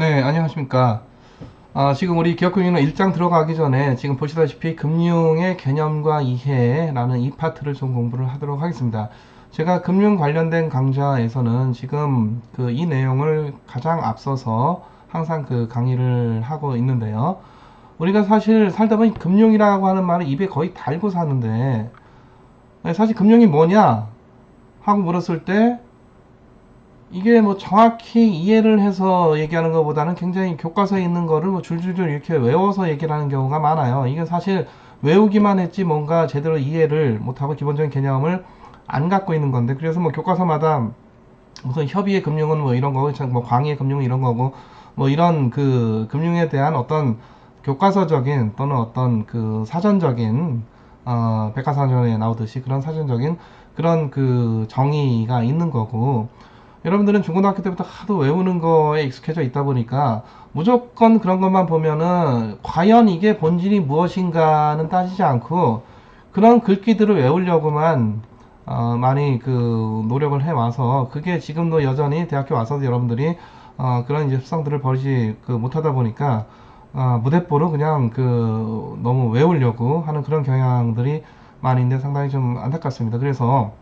네, 안녕하십니까. 지금 우리 기업금융은 1장 들어가기 전에 지금 보시다시피 금융의 개념과 이해라는 이 파트를 좀 공부를 하도록 하겠습니다. 제가 금융 관련된 강좌에서는 지금 이 내용을 가장 앞서서 항상 강의를 하고 있는데요. 우리가 사실 살다 보니 금융이라고 하는 말을 입에 거의 달고 사는데 사실 금융이 뭐냐 하고 물었을 때 이게 뭐 정확히 이해를 해서 얘기하는 것보다는 굉장히 교과서에 있는 거를 뭐 줄줄줄 이렇게 외워서 얘기를 하는 경우가 많아요. 이게 사실 외우기만 했지 뭔가 제대로 이해를 못하고 기본적인 개념을 안 갖고 있는 건데, 그래서 뭐 교과서마다 무슨 협의의 금융은 뭐 이런 거고, 뭐 광의의 금융은 이런 거고, 뭐 이런 금융에 대한 어떤 교과서적인 또는 어떤 사전적인 백과사전에 나오듯이 그런 사전적인 그런 정의가 있는 거고, 여러분들은 중고등학교 때부터 하도 외우는 거에 익숙해져 있다 보니까 무조건 그런 것만 보면은 과연 이게 본질이 무엇인가는 따지지 않고 그런 글귀들을 외우려고만 많이 노력을 해와서, 그게 지금도 여전히 대학교 와서도 여러분들이 그런 이제 습성들을 버리지 못하다 보니까 무대뽀로 그냥 너무 외우려고 하는 그런 경향들이 많이 있는데 상당히 좀 안타깝습니다. 그래서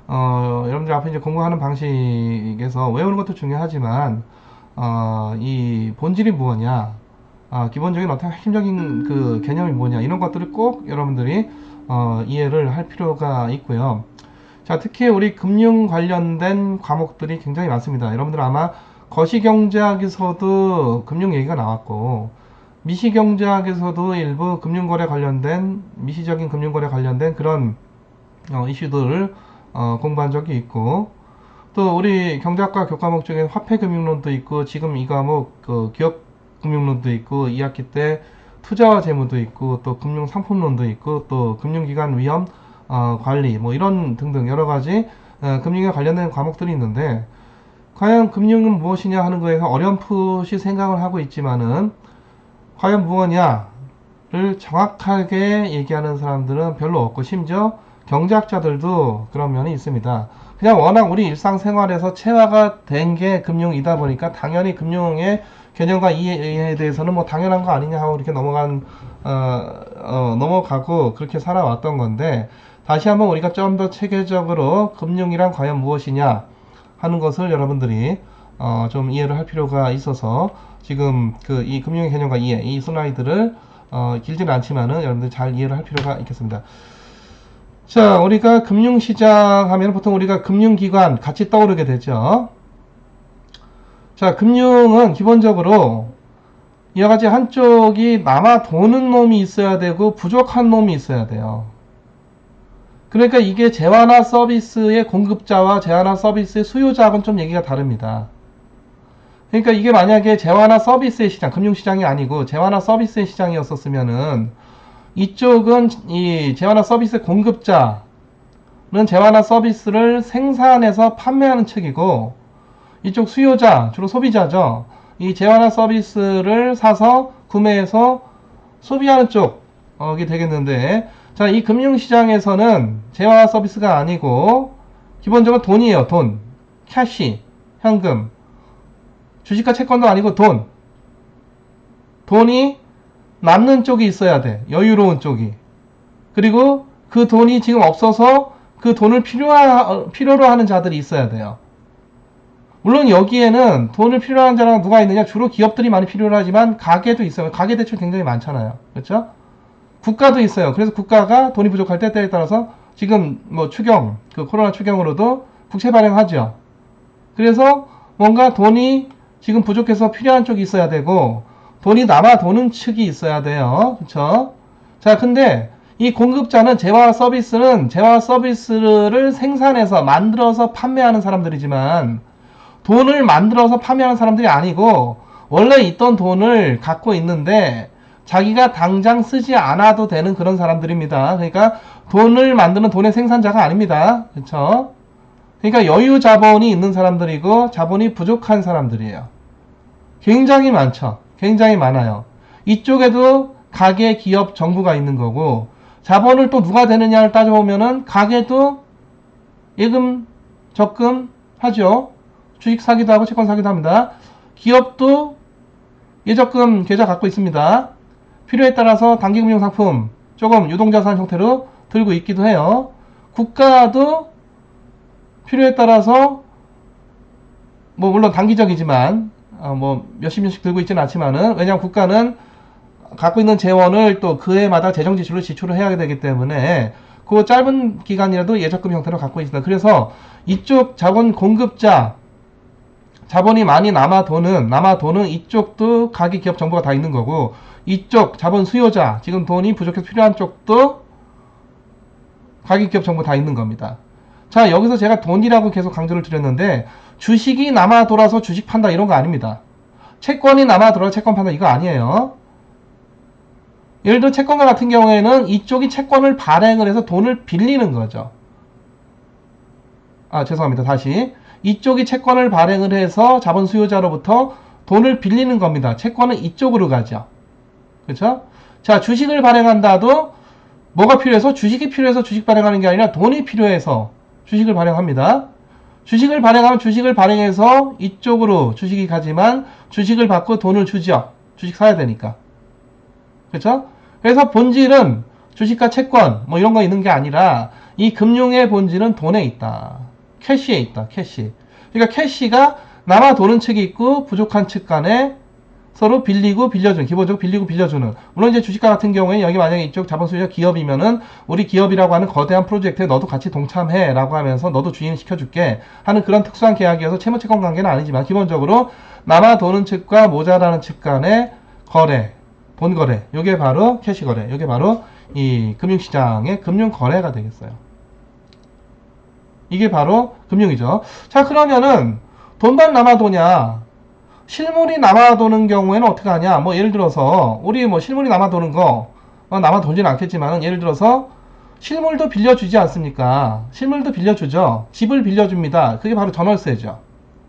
여러분들 앞에 이제 공부하는 방식에서 외우는 것도 중요하지만 이 본질이 무엇냐, 기본적인 어떤 핵심적인 개념이 뭐냐, 이런 것들을 꼭 여러분들이 이해를 할 필요가 있고요. 자, 특히 우리 금융 관련된 과목들이 굉장히 많습니다. 여러분들 아마 거시경제학에서도 금융 얘기가 나왔고, 미시경제학에서도 일부 금융거래 관련된, 미시적인 금융거래 관련된 그런 이슈들을 공부한 적이 있고, 또 우리 경제학과 교과목 중에 화폐금융론도 있고, 지금 이 과목 기업금융론도 있고, 2학기 때 투자와 재무도 있고, 또 금융상품론도 있고, 또 금융기관 위험 관리 뭐 이런 등등 여러가지 금융에 관련된 과목들이 있는데, 과연 금융은 무엇이냐 하는 거에서 어렴풋이 생각을 하고 있지만은 과연 무엇이냐를 정확하게 얘기하는 사람들은 별로 없고, 심지어 경제학자들도 그런 면이 있습니다. 그냥 워낙 우리 일상생활에서 체화가 된 게 금융이다 보니까 당연히 금융의 개념과 이해에 대해서는 뭐 당연한 거 아니냐 하고 이렇게 넘어가고 그렇게 살아왔던 건데, 다시 한번 우리가 좀 더 체계적으로 금융이란 과연 무엇이냐 하는 것을 여러분들이 좀 이해를 할 필요가 있어서 지금 이 금융의 개념과 이해, 이 슬라이드를 길지는 않지만은 여러분들 잘 이해를 할 필요가 있겠습니다. 자, 우리가 금융시장 하면 보통 우리가 금융기관 같이 떠오르게 되죠. 자, 금융은 기본적으로 이와 같이 한쪽이 남아 도는 놈이 있어야 되고 부족한 놈이 있어야 돼요. 그러니까 이게 재화나 서비스의 공급자와 재화나 서비스의 수요자하고는 좀 얘기가 다릅니다. 그러니까 이게 만약에 재화나 서비스의 시장, 금융시장이 아니고 재화나 서비스의 시장이었었으면은 이쪽은 이 재화나 서비스 공급자는 재화나 서비스를 생산해서 판매하는 측이고, 이쪽 수요자, 주로 소비자죠. 이 재화나 서비스를 사서 구매해서 소비하는 쪽이 되겠는데, 자, 이 금융시장에서는 재화나 서비스가 아니고 기본적으로 돈이에요. 돈, 캐시, 현금, 주식과 채권도 아니고 돈이 남는 쪽이 있어야 돼. 여유로운 쪽이. 그리고 그 돈이 지금 없어서 그 돈을 필요로 하는 자들이 있어야 돼요. 물론 여기에는 돈을 필요한 자랑 누가 있느냐? 주로 기업들이 많이 필요로 하지만 가게도 있어요. 가계 대출 굉장히 많잖아요. 그렇죠? 국가도 있어요. 그래서 국가가 돈이 부족할 때에 따라서 지금 뭐 코로나 추경으로도 국채 발행하죠. 그래서 뭔가 돈이 지금 부족해서 필요한 쪽이 있어야 되고, 돈이 남아 도는 측이 있어야 돼요. 그렇죠? 자, 근데 이 공급자는 재화 서비스를 생산해서 만들어서 판매하는 사람들이지만, 돈을 만들어서 판매하는 사람들이 아니고 원래 있던 돈을 갖고 있는데 자기가 당장 쓰지 않아도 되는 그런 사람들입니다. 그러니까 돈을 만드는 돈의 생산자가 아닙니다. 그렇죠? 그러니까 여유 자본이 있는 사람들이고 자본이 부족한 사람들이에요. 굉장히 많죠. 굉장히 많아요. 이쪽에도 가계, 기업, 정부가 있는 거고, 자본을 또 누가 되느냐를 따져보면은 가계도 예금, 적금 하죠. 주식 사기도 하고 채권 사기도 합니다. 기업도 예적금 계좌 갖고 있습니다. 필요에 따라서 단기금융상품 조금 유동자산 형태로 들고 있기도 해요. 국가도 필요에 따라서 뭐 물론 단기적이지만 뭐 몇십 년씩 들고 있지는 않지만은, 왜냐하면 국가는 갖고 있는 재원을 또 그 해마다 재정 지출로 지출을 해야 되기 때문에 그 짧은 기간이라도 예적금 형태로 갖고 있습니다. 그래서 이쪽 자본 공급자, 자본이 많이 남아 도는 이쪽도 가계 기업 정보가 다 있는 거고, 이쪽 자본 수요자, 지금 돈이 부족해서 필요한 쪽도 가계 기업 정보 다 있는 겁니다. 자, 여기서 제가 돈이라고 계속 강조를 드렸는데, 주식이 남아 돌아서 주식 판다 이런 거 아닙니다. 채권이 남아 돌아서 채권 판다 이거 아니에요. 예를 들어 채권과 같은 경우에는 이쪽이 채권을 발행을 해서 돈을 빌리는 거죠. 죄송합니다. 다시. 이쪽이 채권을 발행을 해서 자본 수요자로부터 돈을 빌리는 겁니다. 채권은 이쪽으로 가죠. 그렇죠? 자, 주식을 발행한다도 뭐가 필요해서? 주식이 필요해서 주식 발행하는 게 아니라 돈이 필요해서 주식을 발행합니다. 주식을 발행하면 주식을 발행해서 이쪽으로 주식이 가지만 주식을 받고 돈을 주죠. 주식 사야 되니까. 그렇죠? 그래서 본질은 주식과 채권 뭐 이런 거 있는 게 아니라 이 금융의 본질은 돈에 있다. 캐시에 있다. 캐시. 그러니까 캐시가 남아 도는 측이 있고 부족한 측 간에 서로 빌리고 빌려주는, 기본적으로 빌리고 빌려주는. 물론 이제 주식과 같은 경우에 여기 만약에 이쪽 자본수요자 기업이면은 우리 기업이라고 하는 거대한 프로젝트에 너도 같이 동참해 라고 하면서 너도 주인 시켜줄게 하는 그런 특수한 계약이어서 채무채권 관계는 아니지만, 기본적으로 남아 도는 측과 모자라는 측 간의 거래, 본거래, 요게 바로 캐시거래, 요게 바로 이 금융시장의 금융거래가 되겠어요. 이게 바로 금융이죠. 자, 그러면은 돈만 남아도냐, 실물이 남아도는 경우에는 어떻게 하냐. 뭐 예를 들어서 우리 뭐 실물이 남아도는 거 남아돌지는 않겠지만, 예를 들어서 실물도 빌려주지 않습니까? 실물도 빌려주죠. 집을 빌려줍니다. 그게 바로 전월세죠.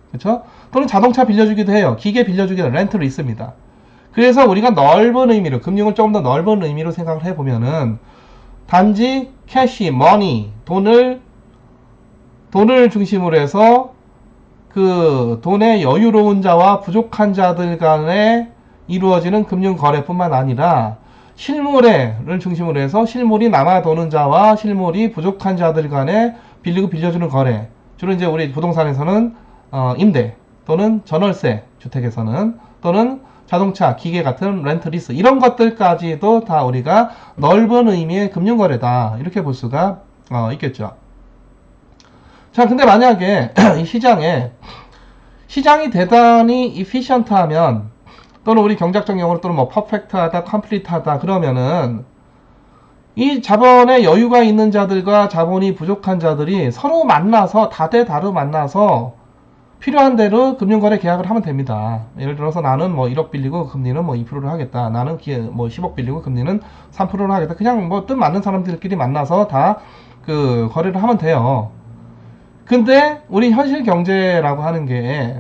그렇죠? 또는 자동차 빌려주기도 해요. 기계 빌려주기도 렌트로 있습니다. 그래서 우리가 넓은 의미로, 금융을 조금 더 넓은 의미로 생각을 해보면은 단지 캐시, 머니, 돈을 중심으로 해서 그 돈의 여유로운 자와 부족한 자들 간에 이루어지는 금융거래뿐만 아니라 실물을 중심으로 해서 실물이 남아도는 자와 실물이 부족한 자들 간에 빌리고 빌려주는 거래, 주로 이제 우리 부동산에서는 임대 또는 전월세, 주택에서는 또는 자동차, 기계 같은 렌트 리스, 이런 것들까지도 다 우리가 넓은 의미의 금융거래다 이렇게 볼 수가 있겠죠. 자, 근데 만약에 이 시장이 대단히 이피션트하면, 또는 우리 경제학적 용어로 또는 뭐 퍼펙트하다, 컴플리트하다 그러면은 이 자본에 여유가 있는 자들과 자본이 부족한 자들이 서로 만나서 다대다로 만나서 필요한 대로 금융거래 계약을 하면 됩니다. 예를 들어서 나는 뭐 1억 빌리고 금리는 뭐 2%를 하겠다. 나는 뭐 10억 빌리고 금리는 3%를 하겠다. 그냥 뭐 뜻 맞는 사람들끼리 만나서 다 그 거래를 하면 돼요. 근데 우리 현실 경제라고 하는 게,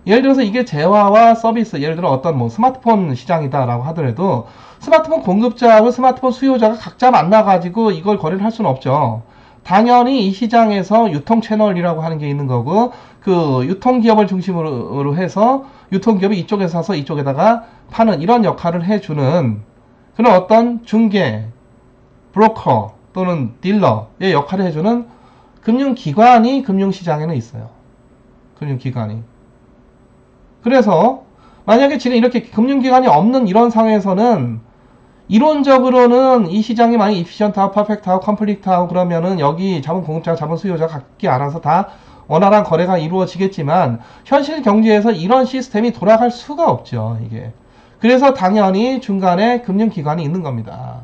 예를 들어서 이게 재화와 서비스, 예를 들어 어떤 뭐 스마트폰 시장이다라고 하더라도 스마트폰 공급자하고 스마트폰 수요자가 각자 만나가지고 이걸 거래를 할 수는 없죠. 당연히 이 시장에서 유통 채널이라고 하는 게 있는 거고, 그 유통기업을 중심으로 해서 유통기업이 이쪽에서 사서 이쪽에다가 파는 이런 역할을 해주는 그런 어떤 중개, 브로커 또는 딜러의 역할을 해주는 금융기관이 금융시장에는 있어요. 금융기관이. 그래서 만약에 지금 이렇게 금융기관이 없는 이런 상황에서는 이론적으로는 이 시장이 많이 이피션트하고 퍼펙트하고 컴플리트하고 그러면은 여기 자본 공급자가 자본 수요자가 각기 알아서 다 원활한 거래가 이루어지겠지만, 현실 경제에서 이런 시스템이 돌아갈 수가 없죠, 이게. 그래서 당연히 중간에 금융기관이 있는 겁니다.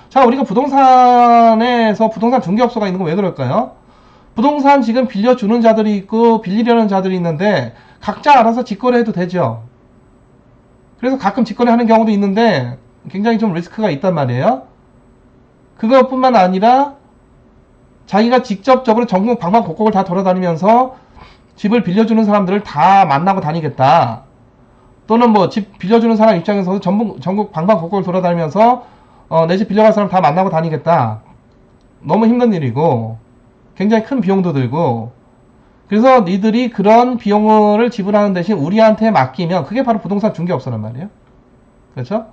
자, 우리가 부동산에서 부동산 중개업소가 있는 건 왜 그럴까요? 부동산 지금 빌려주는 자들이 있고 빌리려는 자들이 있는데 각자 알아서 직거래해도 되죠. 그래서 가끔 직거래하는 경우도 있는데 굉장히 좀 리스크가 있단 말이에요. 그것뿐만 아니라 자기가 직접적으로 전국 방방곡곡을 다 돌아다니면서 집을 빌려주는 사람들을 다 만나고 다니겠다. 또는 뭐 집 빌려주는 사람 입장에서도 전국 방방곡곡을 돌아다니면서 내 집 빌려갈 사람 다 만나고 다니겠다. 너무 힘든 일이고 굉장히 큰 비용도 들고, 그래서 니들이 그런 비용을 지불하는 대신 우리한테 맡기면 그게 바로 부동산 중개업소란 말이에요. 그렇죠?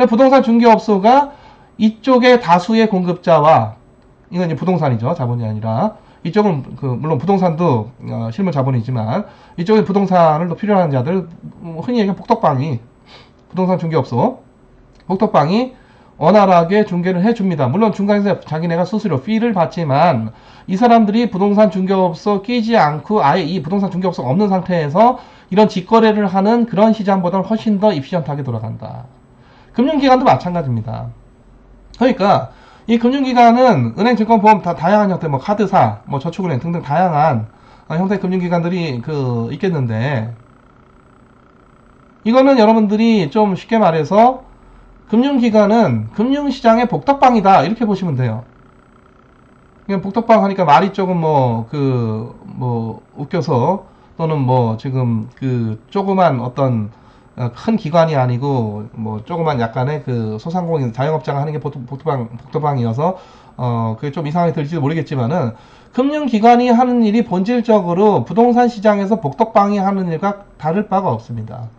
부동산 중개업소가 이쪽의 다수의 공급자와, 이건 이제 부동산이죠. 자본이 아니라. 이쪽은 물론 부동산도 실물 자본이지만 이쪽에 부동산을 더 필요한 자들, 흔히 얘기하는 복덕방이, 부동산 중개업소 복덕방이 원활하게 중개를 해줍니다. 물론 중간에서 자기네가 수수료 피를 받지만 이 사람들이 부동산 중개업소 끼지 않고 아예 이 부동산 중개업소가 없는 상태에서 이런 직거래를 하는 그런 시장보다는 훨씬 더 이피션트하게 돌아간다. 금융기관도 마찬가지입니다. 그러니까 이 금융기관은 은행, 증권, 보험 다 다양한 형태, 뭐 카드사, 뭐 저축은행 등등 다양한 형태의 금융기관들이 있겠는데, 이거는 여러분들이 좀 쉽게 말해서 금융기관은 금융시장의 복덕방이다 이렇게 보시면 돼요. 그냥 복덕방 하니까 말이 조금 웃겨서, 또는 지금 조그만 어떤 큰 기관이 아니고 조그만 약간의 소상공인 자영업자가 하는 게 복덕방이어서 그게 좀 이상하게 들릴지도 모르겠지만은, 금융기관이 하는 일이 본질적으로 부동산 시장에서 복덕방이 하는 일과 다를 바가 없습니다.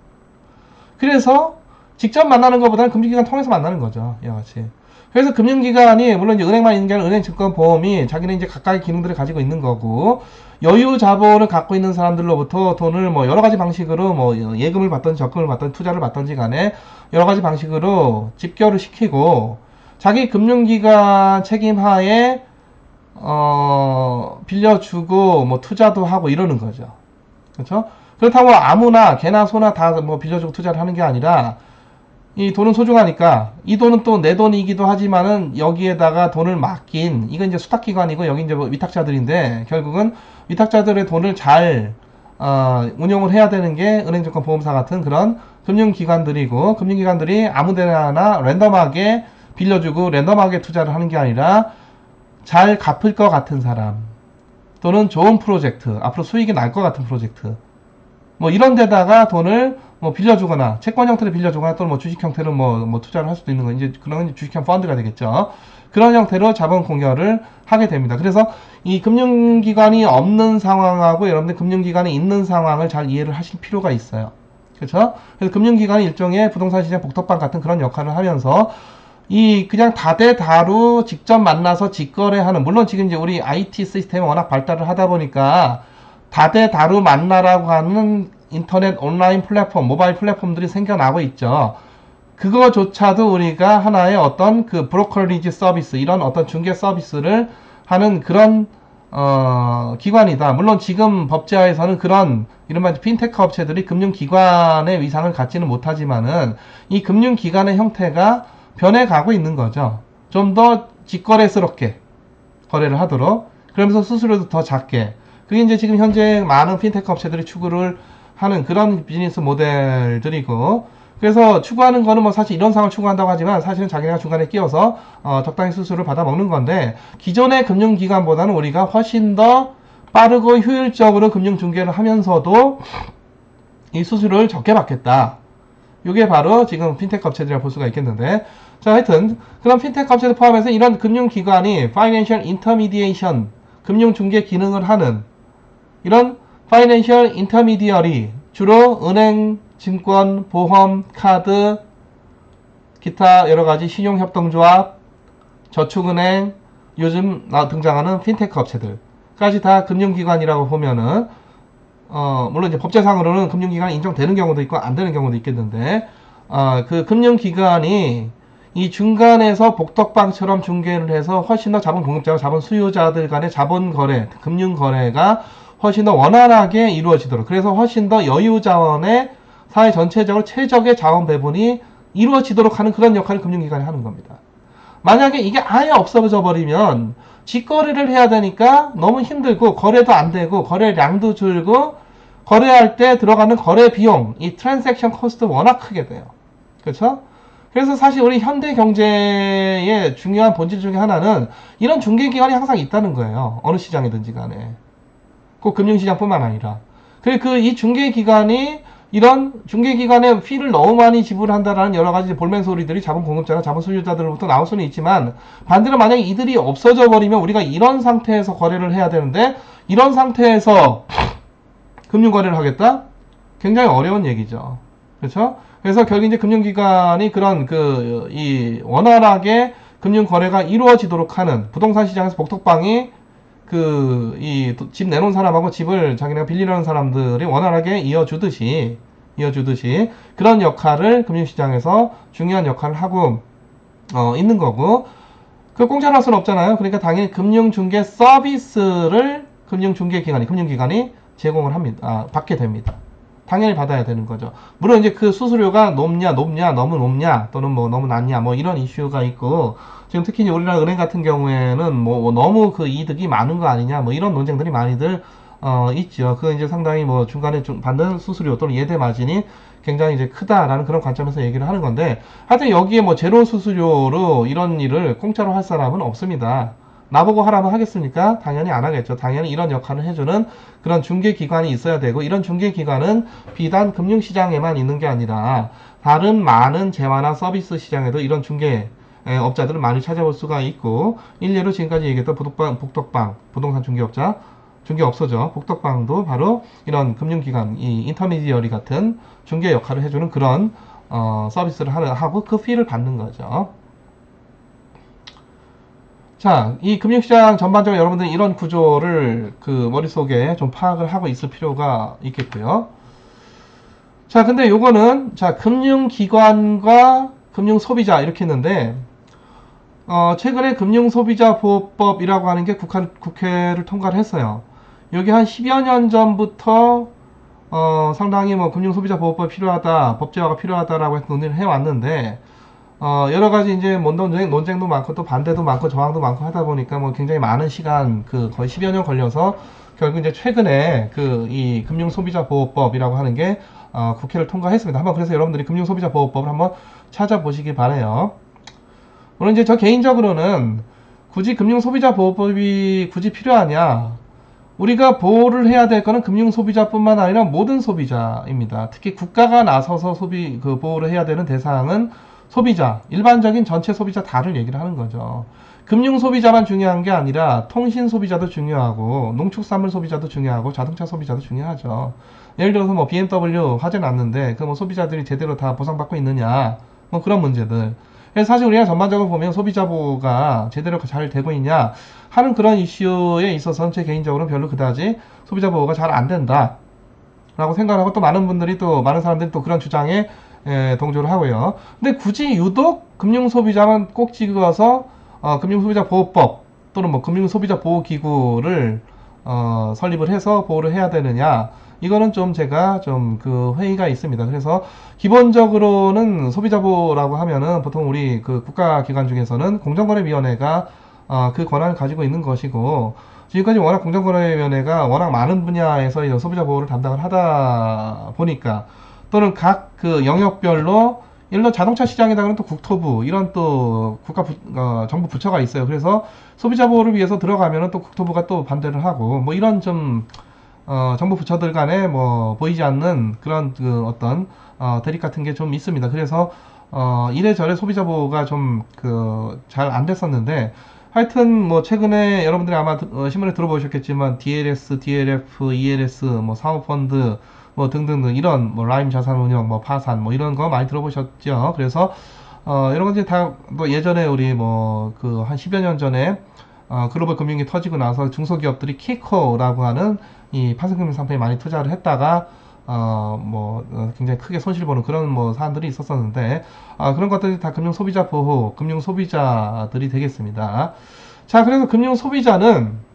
그래서 직접 만나는 것보다는 금융기관 통해서 만나는 거죠. 이와 같이. 그래서 금융기관이, 물론 이제 은행만 있는 게 아니라 은행, 증권, 보험이 자기는 이제 각각의 기능들을 가지고 있는 거고, 여유 자본을 갖고 있는 사람들로부터 돈을 여러 가지 방식으로 예금을 받든지 적금을 받든지 투자를 받든지 간에 여러 가지 방식으로 집결을 시키고, 자기 금융기관 책임하에 빌려주고 투자도 하고 이러는 거죠. 그렇죠? 그렇다고 아무나 개나 소나 다 빌려주고 투자를 하는 게 아니라, 이 돈은 소중하니까, 이 돈은 또 내 돈이기도 하지만은 여기에다가 돈을 맡긴, 이건 이제 수탁기관이고 여기 이제 위탁자들인데, 결국은 위탁자들의 돈을 잘 운용을 해야 되는 게 은행증권 보험사 같은 그런 금융기관들이고, 금융기관들이 아무데나 랜덤하게 빌려주고 랜덤하게 투자를 하는 게 아니라 잘 갚을 것 같은 사람, 또는 좋은 프로젝트, 앞으로 수익이 날 것 같은 프로젝트, 이런 데다가 돈을 빌려주거나, 채권 형태로 빌려주거나, 또는 주식 형태로 투자를 할 수도 있는 거, 이제 그런 주식형 펀드가 되겠죠. 그런 형태로 자본 공여를 하게 됩니다. 그래서 이 금융기관이 없는 상황하고 여러분들 금융기관이 있는 상황을 잘 이해를 하실 필요가 있어요. 그렇죠? 그래서 금융기관이 일종의 부동산 시장 복덕방 같은 그런 역할을 하면서, 그냥 다대다로 직접 만나서 직거래하는, 물론 지금 이제 우리 IT 시스템이 워낙 발달을 하다 보니까 다대다로 만나라고 하는 인터넷 온라인 플랫폼, 모바일 플랫폼들이 생겨나고 있죠. 그거조차도 우리가 하나의 어떤 브로커리지 서비스, 이런 어떤 중개 서비스를 하는 그런 기관이다. 물론 지금 법제화에서는 그런 이른바 핀테크 업체들이 금융기관의 위상을 갖지는 못하지만은, 이 금융기관의 형태가 변해가고 있는 거죠. 좀 더 직거래스럽게 거래를 하도록, 그러면서 수수료도 더 작게. 그게 이제 지금 현재 많은 핀테크 업체들이 추구를 하는 그런 비즈니스 모델들이고, 그래서 추구하는 거는 사실 이런 상황을 추구한다고 하지만 사실은 자기네가 중간에 끼어서 적당히 수수료를 받아 먹는 건데, 기존의 금융기관보다는 우리가 훨씬 더 빠르고 효율적으로 금융 중개를 하면서도 이 수수료를 적게 받겠다. 이게 바로 지금 핀테크 업체들이라고 볼 수가 있겠는데, 자, 하여튼 그런 핀테크 업체들 포함해서 이런 금융기관이 Financial Intermediation, 금융 중개 기능을 하는 이런 Financial Intermediary, 주로 은행, 증권, 보험, 카드, 기타 여러가지 신용협동조합, 저축은행, 요즘 등장하는 핀테크 업체들까지 다 금융기관이라고 보면은, 물론 이제 법제상으로는 금융기관이 인정되는 경우도 있고 안 되는 경우도 있겠는데, 그 금융기관이 이 중간에서 복덕방처럼 중개를 해서 훨씬 더 자본 공급자와 자본 수요자들 간의 자본 거래, 금융 거래가 훨씬 더 원활하게 이루어지도록, 그래서 훨씬 더 여유 자원의 사회 전체적으로 최적의 자원 배분이 이루어지도록 하는 그런 역할을 금융기관이 하는 겁니다. 만약에 이게 아예 없어져 버리면 직거래를 해야 되니까 너무 힘들고, 거래도 안 되고, 거래량도 줄고, 거래할 때 들어가는 거래 비용, 이 트랜잭션 코스트 워낙 크게 돼요. 그렇죠? 그래서 사실 우리 현대 경제의 중요한 본질 중에 하나는 이런 중개기관이 항상 있다는 거예요. 어느 시장이든지 간에. 꼭 금융시장뿐만 아니라. 그리고 이 중개기관이 이런 중개기관의 피를 너무 많이 지불한다라는 여러 가지 볼멘 소리들이 자본 공급자나 자본 수요자들로부터 나올 수는 있지만, 반대로 만약에 이들이 없어져 버리면 우리가 이런 상태에서 거래를 해야 되는데, 이런 상태에서 금융거래를 하겠다? 굉장히 어려운 얘기죠. 그렇죠? 그래서 결국 이제 금융기관이 그런 이 원활하게 금융거래가 이루어지도록 하는 부동산 시장에서 복덕방이 이 집 내놓은 사람하고 집을 자기네가 빌리려는 사람들이 원활하게 이어주듯이 그런 역할을 금융시장에서 중요한 역할을 하고 있는 거고, 그 공짜로 할 수는 없잖아요. 그러니까 당연히 금융중개 서비스를 금융기관이 제공을 합니다. 받게 됩니다. 당연히 받아야 되는 거죠. 물론 이제 그 수수료가 너무 높냐, 또는 뭐 너무 낮냐, 뭐 이런 이슈가 있고, 지금 특히 우리나라 은행 같은 경우에는 뭐 너무 그 이득이 많은 거 아니냐, 뭐 이런 논쟁들이 많이들 있죠. 그 이제 상당히 뭐 중간에 받는 수수료 또는 예대 마진이 굉장히 이제 크다라는 그런 관점에서 얘기를 하는 건데, 하여튼 여기에 뭐 제로 수수료로 이런 일을 공짜로 할 사람은 없습니다. 나보고 하라면 하겠습니까? 당연히 안 하겠죠. 당연히 이런 역할을 해주는 그런 중개기관이 있어야 되고, 이런 중개기관은 비단 금융시장에만 있는 게 아니라 다른 많은 재화나 서비스 시장에도 이런 업자들을 많이 찾아볼 수가 있고, 일례로 지금까지 얘기했던 복덕방, 부동산 중개업소죠. 복덕방도 바로 이런 금융기관, 이 인터미디어리 같은 중개 역할을 해주는 그런 서비스를 하고 그 피를 받는 거죠. 자, 이 금융시장 전반적으로 여러분들이 이런 구조를 머릿속에 좀 파악을 하고 있을 필요가 있겠고요. 자, 근데 요거는, 자, 금융기관과 금융소비자 이렇게 했는데, 최근에 금융소비자보호법이라고 하는 게 국회를 통과를 했어요. 여기 한 10여 년 전부터, 상당히 뭐 금융소비자보호법이 필요하다, 법제화가 필요하다라고 해서 논의를 해왔는데, 여러 가지 이제 논쟁도 많고 또 반대도 많고 저항도 많고 하다 보니까 뭐 굉장히 많은 시간, 거의 10여 년 걸려서 결국 이제 최근에 이 금융소비자보호법이라고 하는 게 국회를 통과했습니다. 한번 그래서 여러분들이 금융소비자보호법을 한번 찾아보시기 바래요. 물론 이제 저 개인적으로는 굳이 금융소비자보호법이 굳이 필요하냐? 우리가 보호를 해야 될 거는 금융소비자뿐만 아니라 모든 소비자입니다. 특히 국가가 나서서 보호를 해야 되는 대상은 소비자, 일반적인 전체 소비자 다를 얘기를 하는 거죠. 금융 소비자만 중요한 게 아니라 통신 소비자도 중요하고, 농축산물 소비자도 중요하고, 자동차 소비자도 중요하죠. 예를 들어서 뭐 BMW 화재 났는데 그 뭐 소비자들이 제대로 다 보상받고 있느냐, 뭐 그런 문제들. 그래서 사실 우리가 전반적으로 보면 소비자 보호가 제대로 잘 되고 있냐 하는 그런 이슈에 있어서는 제 개인적으로는 별로 그다지 소비자 보호가 잘 안 된다 라고 생각하고, 또 많은 사람들이 또 그런 주장에 동조를 하고요. 근데 굳이 유독 금융소비자만 꼭 찍어서 금융소비자보호법 또는 뭐 금융소비자보호기구를 설립을 해서 보호를 해야 되느냐, 이거는 좀 제가 회의가 있습니다. 그래서 기본적으로는 소비자보호라고 하면은 보통 우리 국가기관 중에서는 공정거래위원회가 그 권한을 가지고 있는 것이고, 지금까지 워낙 공정거래위원회가 워낙 많은 분야에서 소비자보호를 담당을 하다 보니까, 또는 각 영역별로, 예를 들어 자동차 시장에다가는 또 국토부, 이런 또 정부 부처가 있어요. 그래서 소비자 보호를 위해서 들어가면은 또 국토부가 또 반대를 하고, 뭐 이런 정부 부처들 간에 뭐 보이지 않는 그런 어떤 대립 같은 게 좀 있습니다. 그래서 이래저래 소비자 보호가 잘 안 됐었는데, 하여튼 뭐 최근에 여러분들이 아마 신문에 들어보셨겠지만 DLS, DLF, ELS, 뭐 사모펀드 뭐 등등등 이런 뭐 라임 자산운용, 뭐 파산, 뭐 이런 거 많이 들어보셨죠. 그래서 이런 것들이 다 뭐 예전에 우리 뭐 한 10여 년 전에 글로벌 금융이 터지고 나서 중소기업들이 키코라고 하는 이 파생금융 상품에 많이 투자를 했다가 굉장히 크게 손실 보는 그런 뭐 사안들이 있었었는데, 그런 것들이 다 금융 소비자 보호, 금융 소비자들이 되겠습니다. 자, 그래서 금융 소비자는,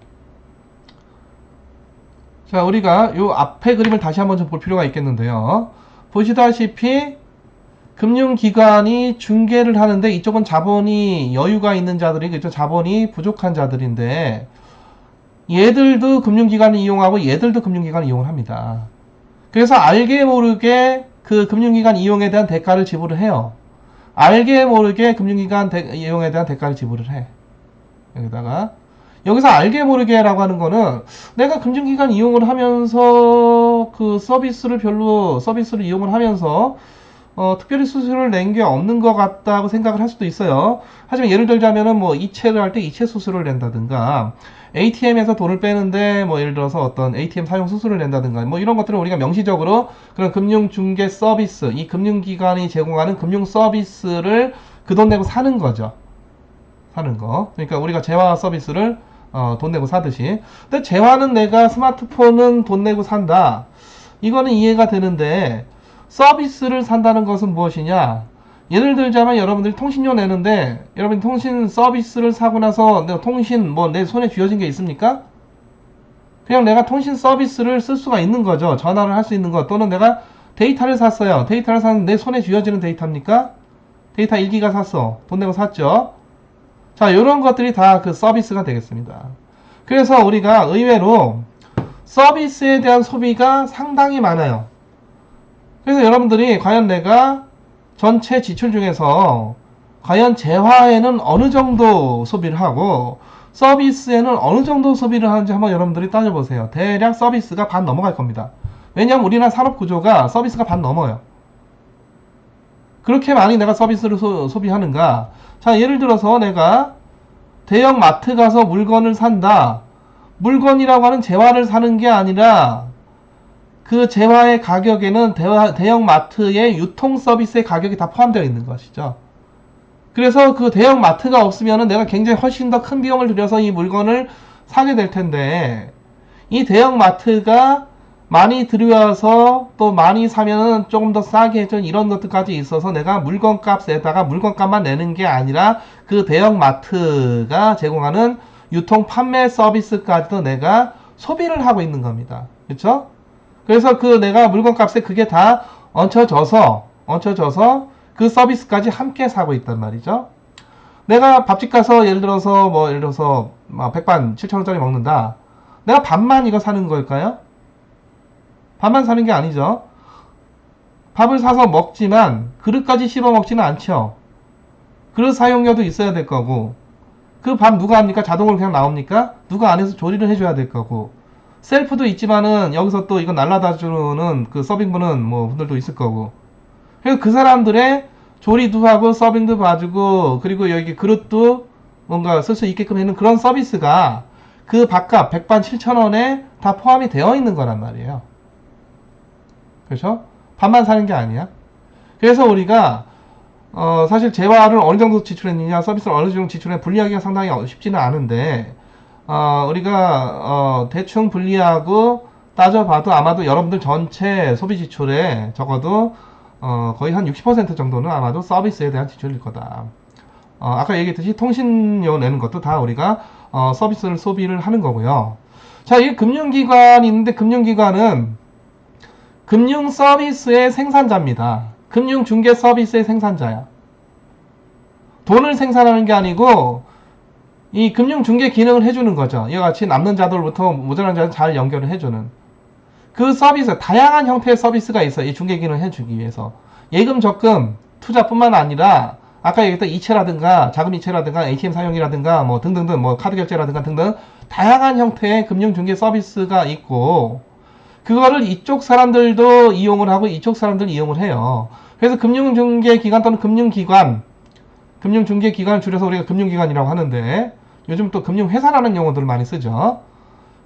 자, 우리가 요 앞에 그림을 다시 한번 좀 볼 필요가 있겠는데요. 보시다시피 금융기관이 중개를 하는데 이쪽은 자본이 여유가 있는 자들이, 그죠? 자본이 부족한 자들인데, 얘들도 금융기관을 이용하고 얘들도 금융기관을 이용을 합니다. 그래서 알게 모르게 그 금융기관 이용에 대한 대가를 지불을 해요. 알게 모르게 금융기관 이용에 대한 대가를 지불을 해. 여기서 알게 모르게라고 하는 거는 내가 금융기관 이용을 하면서 서비스를 이용을 하면서 특별히 수수료를 낸 게 없는 것 같다고 생각을 할 수도 있어요. 하지만 예를 들자면은 뭐 이체를 할 때 이체 수수료를 낸다든가, ATM에서 돈을 빼는데 뭐 예를 들어서 어떤 ATM 사용 수수료를 낸다든가 뭐 이런 것들은 우리가 명시적으로 그런 금융중개 서비스, 이 금융기관이 제공하는 금융 서비스를 그 돈 내고 사는 거죠. 사는 거. 그러니까 우리가 재화 서비스를 돈 내고 사듯이. 근데 재화는 내가 스마트폰은 돈 내고 산다. 이거는 이해가 되는데 서비스를 산다는 것은 무엇이냐? 예를 들자면 여러분들이 통신료 내는데 여러분 통신 서비스를 사고 나서 내가 통신 뭐 내 손에 쥐어진 게 있습니까? 그냥 내가 통신 서비스를 쓸 수가 있는 거죠. 전화를 할 수 있는 것 또는 내가 데이터를 샀어요. 데이터를 샀는데 내 손에 쥐어지는 데이터입니까? 데이터 1기가 샀어. 돈 내고 샀죠. 자, 이런 것들이 다 그 서비스가 되겠습니다. 그래서 우리가 의외로 서비스에 대한 소비가 상당히 많아요. 그래서 여러분들이 과연 내가 전체 지출 중에서 과연 재화에는 어느 정도 소비를 하고 서비스에는 어느 정도 소비를 하는지 한번 여러분들이 따져보세요. 대략 서비스가 반 넘어갈 겁니다. 왜냐하면 우리나라 산업 구조가 서비스가 반 넘어요. 그렇게 많이 내가 서비스를 소비하는가? 자, 예를 들어서 내가 대형 마트 가서 물건을 산다. 물건이라고 하는 재화를 사는 게 아니라 그 재화의 가격에는 대형 마트의 유통 서비스의 가격이 다 포함되어 있는 것이죠. 그래서 그 대형 마트가 없으면 내가 굉장히 훨씬 더 큰 비용을 들여서 이 물건을 사게 될 텐데 이 대형 마트가 많이 들여와서 또 많이 사면은 조금 더 싸게 해준 이런 것들까지 있어서 내가 물건값에다가 물건값만 내는 게 아니라 그 대형 마트가 제공하는 유통 판매 서비스까지도 내가 소비를 하고 있는 겁니다. 그렇죠? 그래서 그 내가 물건값에 그게 다 얹혀져서 그 서비스까지 함께 사고 있단 말이죠. 내가 밥집 가서 예를 들어서 백반 7,000원짜리 먹는다. 내가 밥만 이거 사는 걸까요? 밥만 사는 게 아니죠. 밥을 사서 먹지만 그릇까지 씹어 먹지는 않죠. 그릇 사용료도 있어야 될 거고 그 밥 누가 합니까? 자동으로 그냥 나옵니까? 누가 안에서 조리를 해줘야 될 거고 셀프도 있지만은 여기서 또 이거 날라다 주는 그 서빙부는 뭐 분들도 있을 거고 그래서 그 사람들의 조리도 하고 서빙도 봐주고 그리고 여기 그릇도 뭔가 쓸 수 있게끔 해놓은 그런 서비스가 그 밥값 100반 7,000원에 다 포함이 되어 있는 거란 말이에요. 그렇죠? 밥만 사는 게 아니야. 그래서 우리가 사실 재화를 어느 정도 지출했느냐 서비스를 어느 정도 지출했느냐 분리하기가 상당히 쉽지는 않은데 우리가 대충 분리하고 따져봐도 아마도 여러분들 전체 소비 지출에 적어도 거의 한 60% 정도는 아마도 서비스에 대한 지출일 거다. 아까 얘기했듯이 통신료 내는 것도 다 우리가 서비스를 소비를 하는 거고요. 자, 이 금융기관이 있는데 금융기관은 금융 서비스의 생산자입니다. 금융 중개 서비스의 생산자야. 돈을 생산하는 게 아니고 이 금융 중개 기능을 해주는 거죠. 이와 같이 남는 자들부터 모자란 자들 잘 연결을 해주는 그 서비스, 다양한 형태의 서비스가 있어요. 이 중개 기능을 해주기 위해서. 예금, 적금, 투자뿐만 아니라 아까 얘기했던 이체라든가 자금 이체라든가 ATM 사용이라든가 뭐 등등등 뭐 카드 결제라든가 등등 다양한 형태의 금융 중개 서비스가 있고 그거를 이쪽 사람들도 이용을 하고 이쪽 사람들 이용을 해요. 그래서 금융중개기관 또는 금융기관, 금융중개기관을 줄여서 우리가 금융기관이라고 하는데 요즘 또 금융회사라는 용어들을 많이 쓰죠.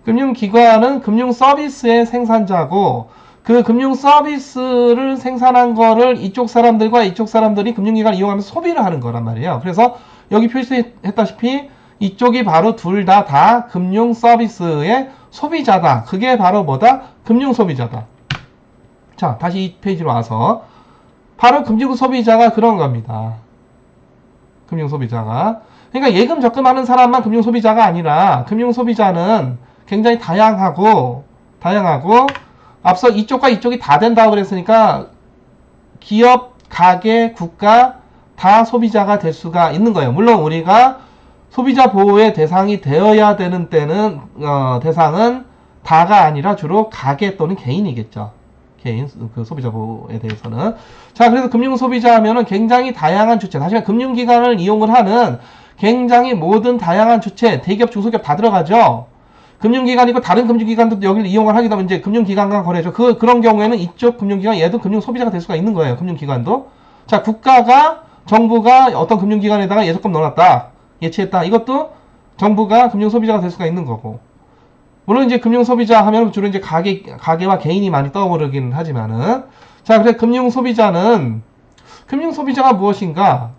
금융기관은 금융서비스의 생산자고 그 금융서비스를 생산한 거를 이쪽 사람들과 이쪽 사람들이 금융기관을 이용하면서 소비를 하는 거란 말이에요. 그래서 여기 표시했다시피 이쪽이 바로 둘 다 금융서비스의 소비자다. 그게 바로 뭐다? 금융소비자다. 자, 다시 이 페이지로 와서 바로 금융소비자가 그런 겁니다. 금융소비자가. 그러니까 예금 적금하는 사람만 금융소비자가 아니라 금융소비자는 굉장히 다양하고 앞서 이쪽과 이쪽이 다 된다고 그랬으니까 기업, 가게, 국가 다 소비자가 될 수가 있는 거예요. 물론 우리가 소비자 보호의 대상이 되어야 되는 때는 대상은 다가 아니라 주로 가게 또는 개인이겠죠. 개인 그 소비자 보호에 대해서는. 자, 그래서 금융 소비자 하면은 굉장히 다양한 주체, 다시 말해 금융기관을 이용을 하는 굉장히 모든 다양한 주체, 대기업, 중소기업 다 들어가죠. 금융기관이고 다른 금융기관도 여기를 이용을 하게 되면 이제 금융기관과 거래죠. 그런 경우에는 이쪽 금융기관 얘도 금융 소비자가 될 수가 있는 거예요. 금융기관도. 자, 국가가 정부가 어떤 금융기관에다가 예적금 넣어놨다. 예치했다. 이것도 정부가 금융 소비자가 될 수가 있는 거고. 물론 이제 금융 소비자 하면 주로 이제 가게와 개인이 많이 떠오르긴 하지만은, 자, 그래 금융 소비자가 무엇인가?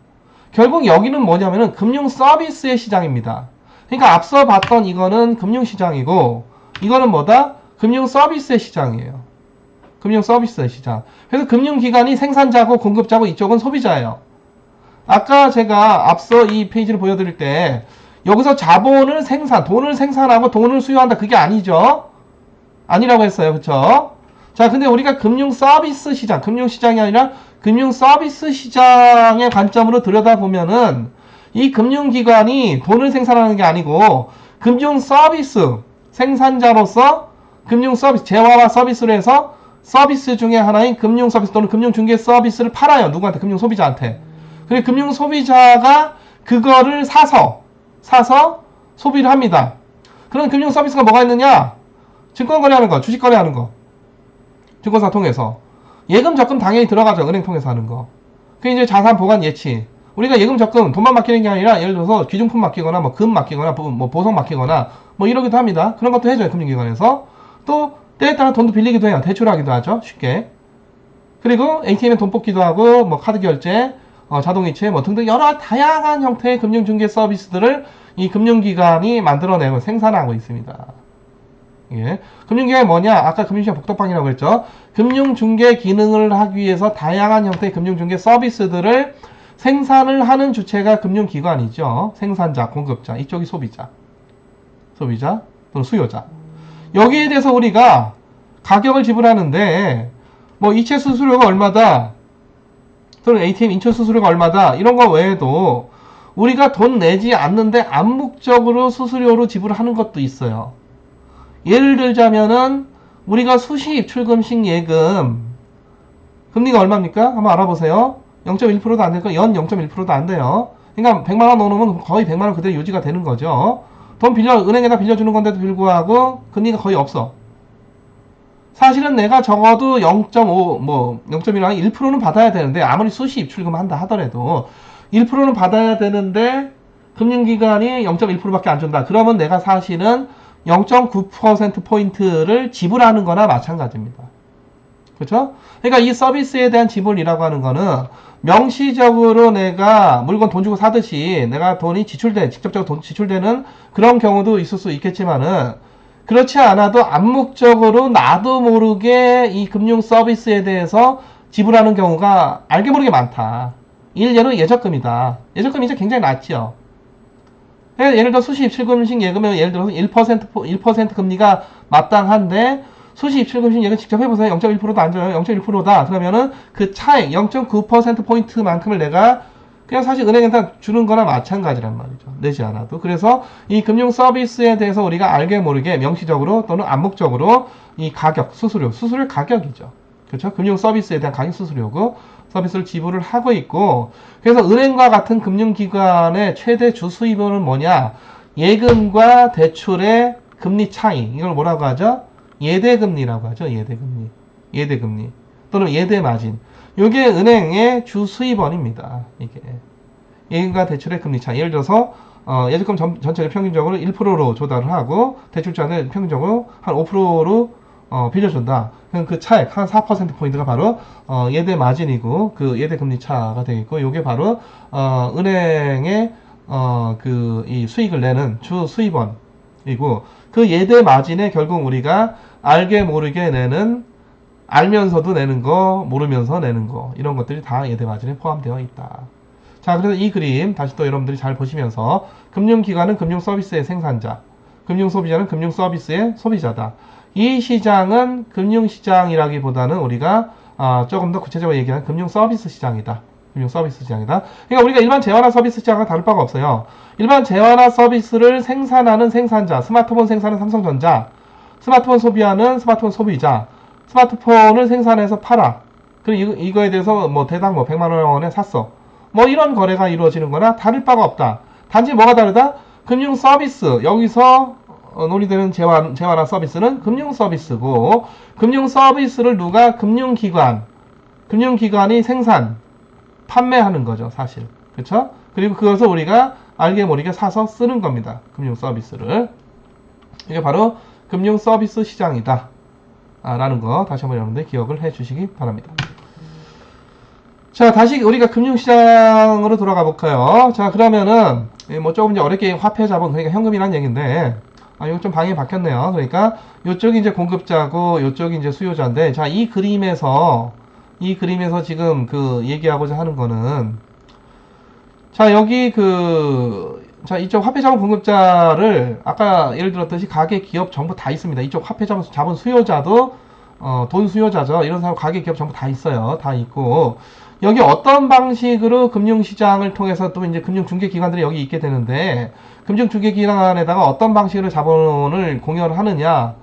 결국 여기는 뭐냐면은 금융 서비스의 시장입니다. 그러니까 앞서 봤던 이거는 금융 시장이고, 이거는 뭐다? 금융 서비스의 시장이에요. 금융 서비스의 시장. 그래서 금융기관이 생산자고 공급자고 이쪽은 소비자예요. 아까 제가 앞서 이 페이지를 보여드릴 때 여기서 자본을 돈을 생산하고 돈을 수요한다. 그게 아니죠. 아니라고 했어요. 그쵸? 자, 근데 우리가 금융 서비스 시장, 금융 시장이 아니라 금융 서비스 시장의 관점으로 들여다보면은 이 금융기관이 돈을 생산하는 게 아니고 금융 서비스, 생산자로서 금융 서비스, 재화와 서비스로 해서 서비스 중에 하나인 금융 서비스 또는 금융 중개 서비스를 팔아요. 누구한테? 금융 소비자한테. 그리고 금융 소비자가 그거를 사서 소비를 합니다. 그런 금융 서비스가 뭐가 있느냐? 증권 거래하는 거, 주식 거래하는 거. 증권사 통해서. 예금 적금 당연히 들어가죠. 은행 통해서 하는 거. 그게 이제 자산 보관 예치. 우리가 예금 적금 돈만 맡기는 게 아니라 예를 들어서 귀중품 맡기거나 뭐 금 맡기거나 뭐 보석 맡기거나 뭐 이러기도 합니다. 그런 것도 해줘요. 금융기관에서. 또 때에 따라 돈도 빌리기도 해요. 대출하기도 하죠. 쉽게. 그리고 ATM에 돈 뽑기도 하고 뭐 카드 결제, 자동이체 뭐 등등 여러 다양한 형태의 금융중개 서비스들을 이 금융기관이 만들어내고 생산하고 있습니다. 예. 금융기관이 뭐냐? 아까 금융시장 복덕방이라고 했죠. 금융중개 기능을 하기 위해서 다양한 형태의 금융중개 서비스들을 생산을 하는 주체가 금융기관이죠. 생산자, 공급자, 이쪽이 소비자 또는 수요자. 여기에 대해서 우리가 가격을 지불하는데 뭐 이체 수수료가 얼마다 또는 ATM 인출 수수료가 얼마다 이런 거 외에도 우리가 돈 내지 않는데 암묵적으로 수수료로 지불하는 것도 있어요. 예를 들자면은 우리가 수시 입출금식 예금 금리가 얼마입니까? 한번 알아보세요. 0.1%도 안 될까? 연 0.1%도 안 돼요. 그러니까 100만원 넣어놓으면 거의 100만원 그대로 유지가 되는 거죠. 은행에다 빌려주는 건데도 불구하고 금리가 거의 없어. 사실은 내가 적어도 0.5, 0.1, 1%는 받아야 되는데, 아무리 수시 입출금 한다 하더라도 1%는 받아야 되는데 금융기관이 0.1%밖에 안 준다. 그러면 내가 사실은 0.9%포인트를 지불하는 거나 마찬가지입니다. 그렇죠? 그러니까 이 서비스에 대한 지불이라고 하는 거는 명시적으로 내가 물건 돈 주고 사듯이 내가 돈이 직접적으로 돈 지출되는 그런 경우도 있을 수 있겠지만은, 그렇지 않아도 암묵적으로 나도 모르게 이 금융 서비스에 대해서 지불하는 경우가 알게 모르게 많다. 일례로 예적금이다. 예적금이 이제 굉장히 낮죠. 예를 들어 수시 입출금식 예금은 예를 들어서 1% 금리가 마땅한데 수시 입출금식 예금 직접 해보세요. 0.1%도 안 줘요. 0.1%다. 그러면은 그 차액 0.9%포인트만큼을 내가 그냥 사실 은행에다 주는 거나 마찬가지란 말이죠. 내지 않아도. 그래서 이 금융 서비스에 대해서 우리가 알게 모르게 명시적으로 또는 암묵적으로 이 가격, 수수료 가격이죠. 그렇죠? 금융 서비스에 대한 가격 수수료고 서비스를 지불을 하고 있고, 그래서 은행과 같은 금융기관의 최대 주 수입원은 뭐냐? 예금과 대출의 금리 차이. 이걸 뭐라고 하죠? 예대금리라고 하죠. 예대금리. 또는 예대마진. 이게 은행의 주 수입원입니다. 이게 예금과 대출의 금리 차이. 예를 들어서 예적금 전체를 평균적으로 1%로 조달을 하고 대출자는 평균적으로 한 5%로 빌려준다. 그럼 그 차액 한 4%포인트가 바로 예대 마진이고 그 예대 금리 차가 되겠고, 요게 바로 은행의 이 수익을 내는 주 수입원이고, 그 예대 마진에 결국 우리가 알게 모르게 알면서도 내는 거, 모르면서 내는 거, 이런 것들이 다 예대 마진에 포함되어 있다. 자, 그래서 이 그림 다시 또 여러분들이 잘 보시면서, 금융기관은 금융 서비스의 생산자, 금융 소비자는 금융 서비스의 소비자다. 이 시장은 금융시장이라기보다는 우리가 조금 더 구체적으로 얘기하는 금융 서비스 시장이다. 금융 서비스 시장이다. 그러니까 우리가 일반 재화나 서비스 시장과 다를 바가 없어요. 일반 재화나 서비스를 생산하는 생산자, 스마트폰 생산은 삼성전자, 스마트폰 소비하는 스마트폰 소비자, 스마트폰을 생산해서 팔아. 그리고 이거에 대해서 뭐 대당 100만 원에 샀어. 뭐 이런 거래가 이루어지는 거나 다를 바가 없다. 단지 뭐가 다르다? 금융 서비스. 여기서 논의되는 재화나 서비스는 금융 서비스고, 금융 서비스를 누가 금융기관이 판매하는 거죠, 사실. 그렇죠? 그리고 그것을 우리가 알게 모르게 사서 쓰는 겁니다. 금융 서비스를. 이게 바로 금융 서비스 시장이다. 라는 거 다시 한번 여러분들 기억을 해 주시기 바랍니다. 자, 다시 우리가 금융시장으로 돌아가 볼까요? 자, 그러면은 뭐 조금 이제 어렵게 화폐 자본, 그러니까 현금이란 얘기인데, 이거 좀 방향이 바뀌었네요. 그러니까 이쪽이 이제 공급자고 이쪽이 이제 수요자인데, 자, 이 그림에서 지금 그 얘기하고자 하는 거는, 자, 여기 자, 이쪽 화폐 자본 공급자를 아까 예를 들었듯이 가계, 기업 전부 다 있습니다. 이쪽 화폐 자본 수요자도 돈 수요자죠. 이런 사람 가계, 기업 전부 다 있어요. 다 있고, 여기 어떤 방식으로 금융시장을 통해서 또 이제 금융중개기관들이 여기 있게 되는데, 금융중개기관에다가 어떤 방식으로 자본을 공여를 하느냐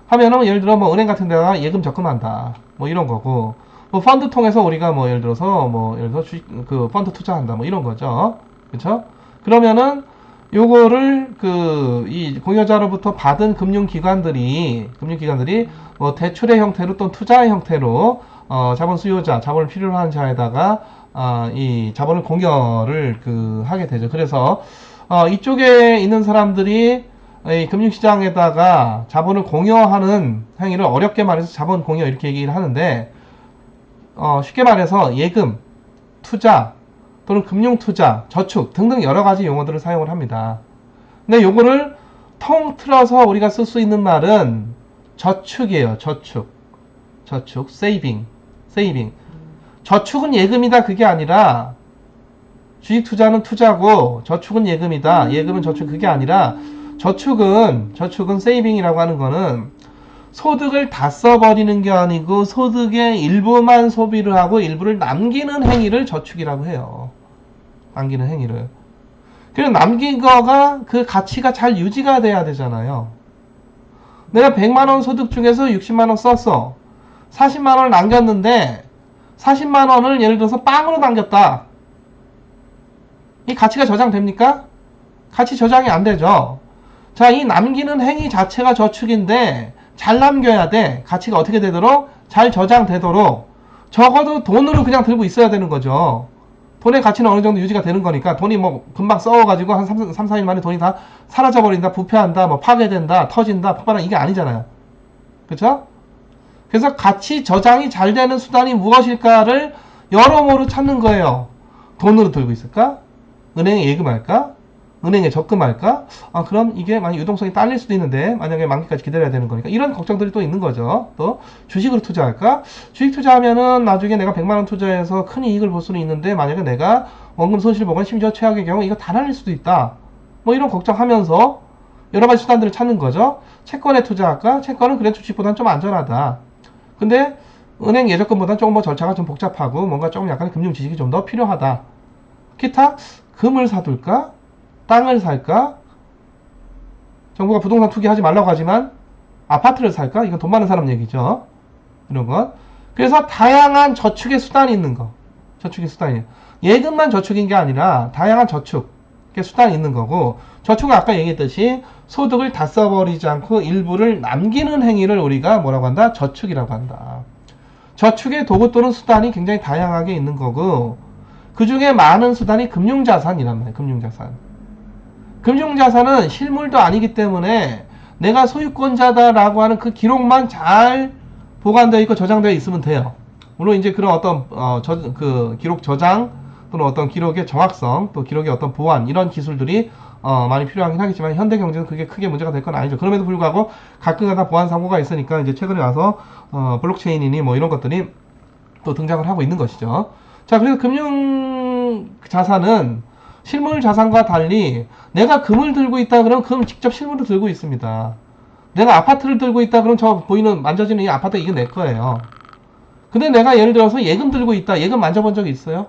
하면은, 예를 들어 뭐 은행 같은 데다가 예금 적금한다, 뭐 이런 거고, 뭐 펀드 통해서 우리가 뭐 예를 들어서 주식, 펀드 투자한다, 뭐 이런 거죠. 그쵸? 그러면은 요거를 이 공여자로부터 받은 금융기관들이 뭐 대출의 형태로 또는 투자의 형태로 자본 수요자, 자본을 필요로 하는 자에다가 이 자본을 공여를 하게 되죠. 그래서 이쪽에 있는 사람들이 이 금융시장에다가 자본을 공여하는 행위를 어렵게 말해서 자본 공여 이렇게 얘기를 하는데, 쉽게 말해서 예금, 투자 또는 금융투자, 저축 등등 여러 가지 용어들을 사용을 합니다. 근데 요거를 통틀어서 우리가 쓸 수 있는 말은 저축이에요. 저축, 세이빙. 저축은 예금이다, 그게 아니라, 주식 투자는 투자고 저축은 예금이다, 예금은 저축, 그게 아니라, 저축은 세이빙이라고 하는 거는 소득을 다 써버리는 게 아니고 소득의 일부만 소비를 하고 일부를 남기는 행위를 저축이라고 해요. 남기는 행위를. 그래서 남긴 거가 그 가치가 잘 유지가 돼야 되잖아요. 내가 100만원 소득 중에서 60만원 썼어. 40만원을 남겼는데 40만원을 예를 들어서 빵으로 남겼다. 이 가치가 저장됩니까? 가치 저장이 안 되죠. 자, 이 남기는 행위 자체가 저축인데 잘 남겨야 돼. 가치가 어떻게 되도록? 잘 저장되도록. 적어도 돈으로 그냥 들고 있어야 되는 거죠. 돈의 가치는 어느 정도 유지가 되는 거니까, 돈이 뭐 금방 썩어가지고 한 3, 4일 만에 돈이 다 사라져버린다, 부패한다, 뭐 파괴된다, 터진다, 폭발한다, 이게 아니잖아요. 그쵸? 그래서 가치 저장이 잘 되는 수단이 무엇일까를 여러모로 찾는 거예요. 돈으로 들고 있을까? 은행에 예금할까? 은행에 적금할까? 그럼 이게 만약 유동성이 딸릴 수도 있는데, 만약에 만기까지 기다려야 되는 거니까, 이런 걱정들이 또 있는 거죠. 또 주식으로 투자할까? 주식 투자하면은 나중에 내가 100만원 투자해서 큰 이익을 볼 수는 있는데, 만약에 내가 원금 손실 보거나 심지어 최악의 경우 이거 다 날릴 수도 있다, 뭐 이런 걱정하면서 여러 가지 수단들을 찾는 거죠. 채권에 투자할까? 채권은 그래도 주식보다는 좀 안전하다. 근데 은행 예적금보다는 조금 뭐 절차가 좀 복잡하고 뭔가 조금 약간의 금융 지식이 좀 더 필요하다. 기타 금을 사둘까? 땅을 살까? 정부가 부동산 투기하지 말라고 하지만 아파트를 살까? 이건 돈 많은 사람 얘기죠. 이런 것. 그래서 다양한 저축의 수단이 있는 거. 저축의 수단이에요. 예금만 저축인 게 아니라 다양한 저축의 수단이 있는 거고, 저축은 아까 얘기했듯이 소득을 다 써버리지 않고 일부를 남기는 행위를 우리가 뭐라고 한다? 저축이라고 한다. 저축의 도구 또는 수단이 굉장히 다양하게 있는 거고, 그 중에 많은 수단이 금융자산이란 말이에요. 금융자산은 실물도 아니기 때문에 내가 소유권자다라고 하는 그 기록만 잘 보관되어 있고 저장되어 있으면 돼요. 물론 이제 그런 어떤 기록 저장 또는 어떤 기록의 정확성, 또 기록의 어떤 보안, 이런 기술들이 많이 필요하긴 하겠지만, 현대 경제는 그게 크게 문제가 될 건 아니죠. 그럼에도 불구하고 가끔가다 보안 사고가 있으니까 이제 최근에 와서 블록체인이니 뭐 이런 것들이 또 등장을 하고 있는 것이죠. 자, 그래서 금융 자산은 실물 자산과 달리 내가 금을 들고 있다 그러면 금 직접 실물을 들고 있습니다. 내가 아파트를 들고 있다 그러면 저 보이는 만져지는 이 아파트, 이게 내 거예요. 근데 내가 예를 들어서 예금 들고 있다. 예금 만져본 적이 있어요?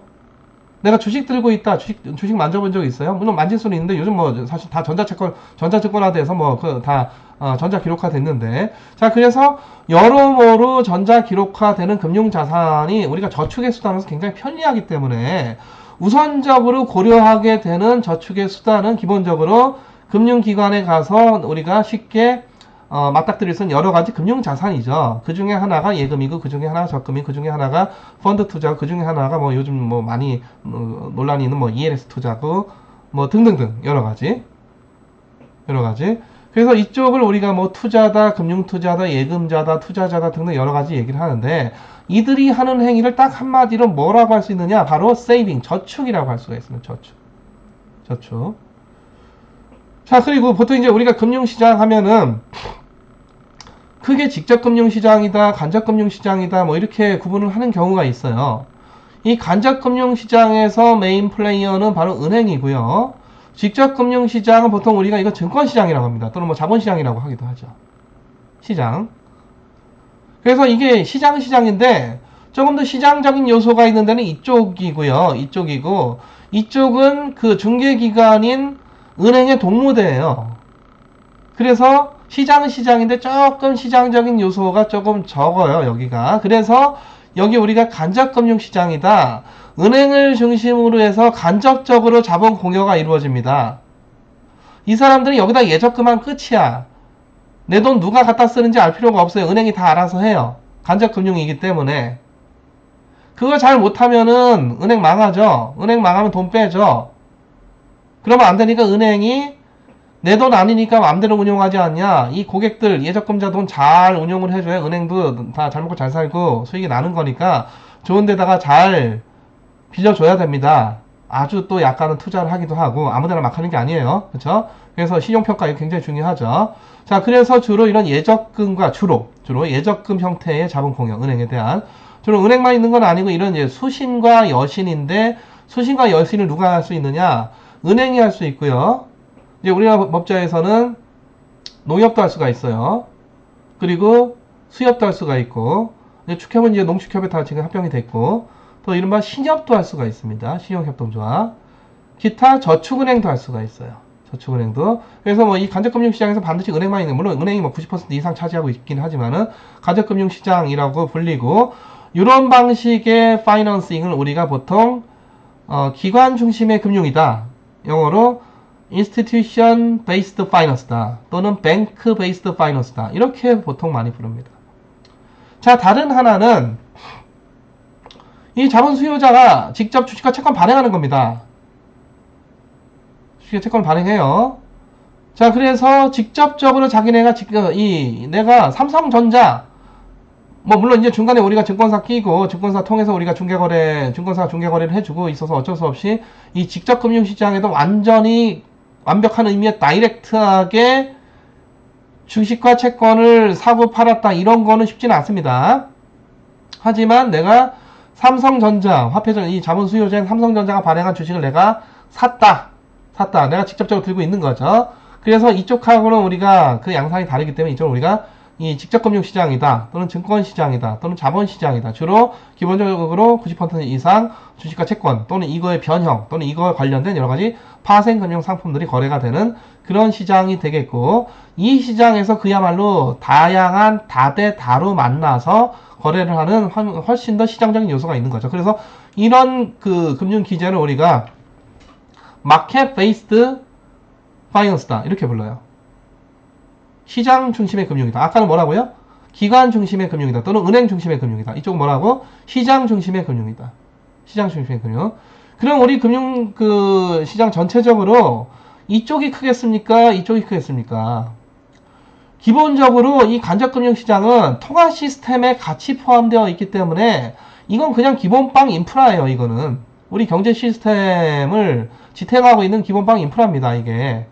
내가 주식 들고 있다. 주식 만져본 적이 있어요? 물론 만질 수는 있는데 요즘 뭐 사실 다 전자채권화돼서 뭐 다 전자기록화 됐는데, 자, 그래서 여러모로 전자기록화되는 금융자산이 우리가 저축의 수단으로서 굉장히 편리하기 때문에 우선적으로 고려하게 되는 저축의 수단은 기본적으로 금융기관에 가서 우리가 쉽게 맞닥뜨릴 수 있는 여러 가지 금융자산이죠. 그 중에 하나가 예금이고, 그 중에 하나가 적금이고, 그 중에 하나가 펀드 투자고, 그 중에 하나가 뭐 요즘 뭐 많이 논란이 있는 뭐 ELS 투자고, 뭐 등등등 여러 가지. 그래서 이쪽을 우리가 뭐 투자다, 금융투자다, 예금자다, 투자자다 등등 여러 가지 얘기를 하는데 이들이 하는 행위를 딱 한마디로 뭐라고 할 수 있느냐? 바로 세이빙, 저축이라고 할 수가 있습니다. 저축. 자, 그리고 보통 이제 우리가 금융시장 하면은 크게 직접 금융시장이다, 간접 금융시장이다, 뭐 이렇게 구분을 하는 경우가 있어요. 이 간접 금융시장에서 메인 플레이어는 바로 은행이고요. 직접 금융시장은 보통 우리가 이거 증권시장이라고 합니다. 또는 뭐 자본시장이라고 하기도 하죠. 시장. 그래서 이게 시장인데 조금 더 시장적인 요소가 있는 데는 이쪽이고요. 이쪽은 그 중개기관인 은행의 동무대예요. 그래서 시장은 시장인데 조금 시장적인 요소가 조금 적어요. 여기가. 그래서 여기 우리가 간접금융시장이다. 은행을 중심으로 해서 간접적으로 자본 공여가 이루어집니다. 이 사람들은 여기다 예적금한 끝이야. 내 돈 누가 갖다 쓰는지 알 필요가 없어요. 은행이 다 알아서 해요. 간접금융이기 때문에. 그거 잘 못하면은 은행 망하죠. 은행 망하면 돈 빼죠. 그러면 안 되니까 은행이 내 돈 아니니까 마음대로 운용하지 않냐. 이 고객들 예적금자 돈 잘 운용을 해줘야 은행도 다 잘 먹고 잘 살고 수익이 나는 거니까 좋은 데다가 잘 빌려줘야 됩니다. 아주 또 약간은 투자를 하기도 하고 아무데나 막 하는 게 아니에요. 그렇죠? 그래서 신용평가 이거 굉장히 중요하죠. 자, 그래서 주로 이런 예적금과 주로 예적금 형태의 자본 공여 은행에 대한 주로 은행만 있는 건 아니고 이런 이제 수신과 여신인데 수신과 여신을 누가 할 수 있느냐? 은행이 할 수 있고요. 이제 우리나라 법자에서는 농협도 할 수가 있어요. 그리고 수협도 할 수가 있고 이제 축협은 이제 농축협에 다 지금 합병이 됐고 또 이른바 신협도 할 수가 있습니다. 신용협동조합. 기타 저축은행도 할 수가 있어요. 저축은행도. 그래서 뭐 이 간접금융시장에서 반드시 은행만 있는, 물론 은행이 뭐 90% 이상 차지하고 있긴 하지만은 간접금융시장이라고 불리고, 이런 방식의 파이낸싱을 우리가 보통 기관 중심의 금융이다. 영어로 institution based finance다. 또는 bank based finance다. 이렇게 보통 많이 부릅니다. 자, 다른 하나는 이 자본 수요자가 직접 주식과 채권 발행하는 겁니다. 주식과 채권을 발행해요. 자, 그래서 직접적으로 자기네가 내가 삼성전자, 뭐 물론 이제 중간에 우리가 증권사 끼고 증권사 통해서 우리가 증권사가 중개거래를 해주고 있어서 어쩔 수 없이 이 직접 금융시장에도 완전히 완벽한 의미의 다이렉트하게 주식과 채권을 사고 팔았다 이런 거는 쉽지는 않습니다. 하지만 내가 삼성전자, 화폐전, 이 자본 수요자인 삼성전자가 발행한 주식을 내가 샀다. 내가 직접적으로 들고 있는 거죠. 그래서 이쪽하고는 우리가 그 양상이 다르기 때문에 이쪽은 우리가 이 직접금융시장이다, 또는 증권시장이다, 또는 자본시장이다. 주로 기본적으로 90% 이상 주식과 채권, 또는 이거의 변형, 또는 이거에 관련된 여러가지 파생금융 상품들이 거래가 되는 그런 시장이 되겠고, 이 시장에서 그야말로 다양한 다대다로 만나서 거래를 하는 훨씬 더 시장적인 요소가 있는 거죠. 그래서 이런 그 금융 기제를 우리가 마켓 베이스드 파이낸스다 이렇게 불러요. 시장 중심의 금융이다. 아까는 뭐라고요? 기관 중심의 금융이다. 또는 은행 중심의 금융이다. 이쪽은 뭐라고? 시장 중심의 금융이다. 시장 중심의 금융. 그럼 우리 금융 그 시장 전체적으로 이쪽이 크겠습니까? 이쪽이 크겠습니까? 기본적으로 이 간접금융시장은 통화 시스템에 같이 포함되어 있기 때문에 이건 그냥 기본빵 인프라예요. 이거는 우리 경제 시스템을 지탱하고 있는 기본빵 인프라입니다. 이게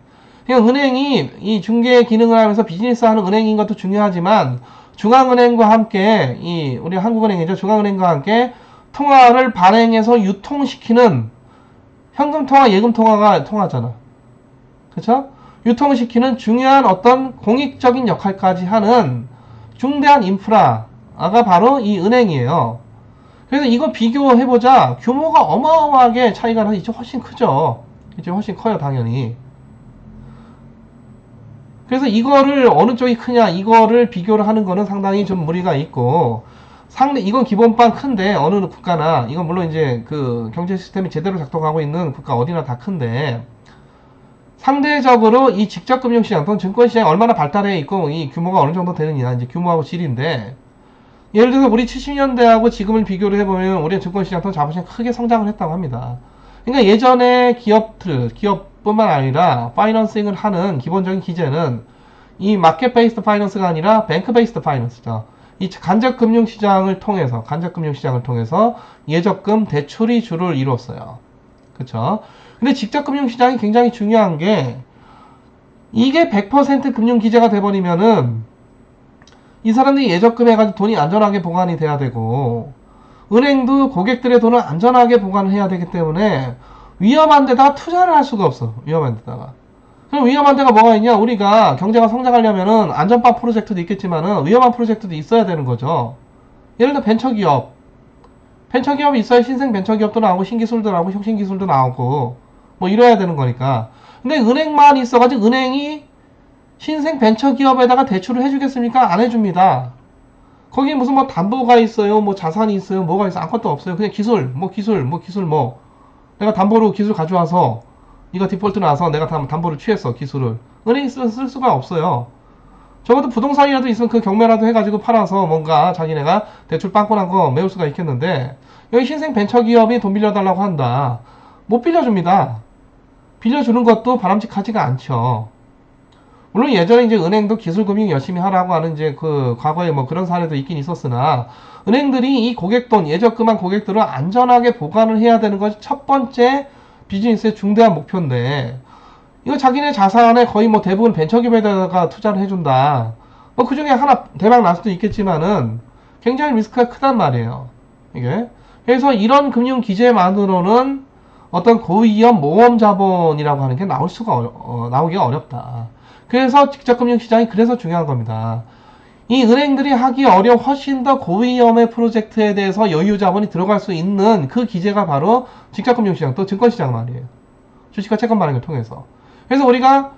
그냥 은행이 이 중개 기능을 하면서 비즈니스하는 은행인 것도 중요하지만 중앙은행과 함께 이 우리 한국은행이죠. 중앙은행과 함께 통화를 발행해서 유통시키는 현금통화, 예금통화가 통하잖아. 그렇죠? 유통시키는 중요한 어떤 공익적인 역할까지 하는 중대한 인프라가 바로 이 은행이에요. 그래서 이거 비교해보자. 규모가 어마어마하게 차이가 나서 이쪽 훨씬 크죠. 이쪽 훨씬 커요, 당연히. 그래서 이거를 어느 쪽이 크냐, 이거를 비교를 하는 거는 상당히 좀 무리가 있고, 이건 기본빵 큰데, 어느 국가나, 이건 물론 이제 그 경제 시스템이 제대로 작동하고 있는 국가 어디나 다 큰데, 상대적으로 이 직접 금융시장 또는 증권시장이 얼마나 발달해 있고 이 규모가 어느 정도 되느냐 이제 규모하고 질인데 예를 들어서 우리 70년대하고 지금을 비교를 해보면 우리의 증권시장 또는 자본시장 크게 성장을 했다고 합니다. 그러니까 예전에 기업 뿐만 아니라 파이낸싱을 하는 기본적인 기제는 이 마켓 베이스드 파이낸스가 아니라 뱅크 베이스드 파이낸스죠. 이 간접 금융 시장을 통해서 예적금 대출이 주를 이뤘어요. 그쵸? 근데 직접 금융 시장이 굉장히 중요한 게 이게 100% 금융 기재가 돼버리면은 이 사람들이 예적금 해가지고 돈이 안전하게 보관이 돼야 되고 은행도 고객들의 돈을 안전하게 보관을 해야 되기 때문에 위험한 데다가 투자를 할 수가 없어. 위험한 데다가. 그럼 위험한 데가 뭐가 있냐? 우리가 경제가 성장하려면은 안전빵 프로젝트도 있겠지만은 위험한 프로젝트도 있어야 되는 거죠. 예를 들어 벤처기업. 벤처기업이 있어야 신생 벤처기업도 나오고 신기술도 나오고 혁신기술도 나오고 뭐 이래야 되는 거니까. 근데 은행만 있어가지고 은행이 신생 벤처기업에다가 대출을 해주겠습니까? 안 해줍니다. 거기 무슨 뭐 담보가 있어요, 뭐 자산이 있어요, 뭐가 있어, 아무것도 없어요. 그냥 기술. 내가 담보로 기술 가져와서 네가 디폴트 나와서 내가 담보를 취했어, 기술을. 은행이 쓸 수가 없어요. 적어도 부동산이라도 있으면 그 경매라도 해가지고 팔아서 뭔가 자기네가 대출 빵꾸난 거 메울 수가 있겠는데 여기 신생 벤처기업이 돈 빌려달라고 한다. 못 빌려줍니다. 빌려주는 것도 바람직하지가 않죠. 물론 예전에 이제 은행도 기술금융 열심히 하라고 하는 이제 그 과거에 뭐 그런 사례도 있긴 있었으나 은행들이 이 고객돈, 예적금한 고객들을 안전하게 보관을 해야 되는 것이 첫 번째 비즈니스의 중대한 목표인데 이거 자기네 자산에 거의 뭐 대부분 벤처기업에다가 투자를 해준다. 뭐 그 중에 하나 대박 날 수도 있겠지만은 굉장히 리스크가 크단 말이에요. 이게. 그래서 이런 금융 기재만으로는 어떤 고위험 모험 자본이라고 하는 게 나오기 어렵다. 그래서 직접금융시장이 그래서 중요한 겁니다. 이 은행들이 하기 어려운 훨씬 더 고위험의 프로젝트에 대해서 여유 자본이 들어갈 수 있는 그 기제가 바로 직접금융시장 또 증권시장 말이에요. 주식과 채권 발행을 통해서. 그래서 우리가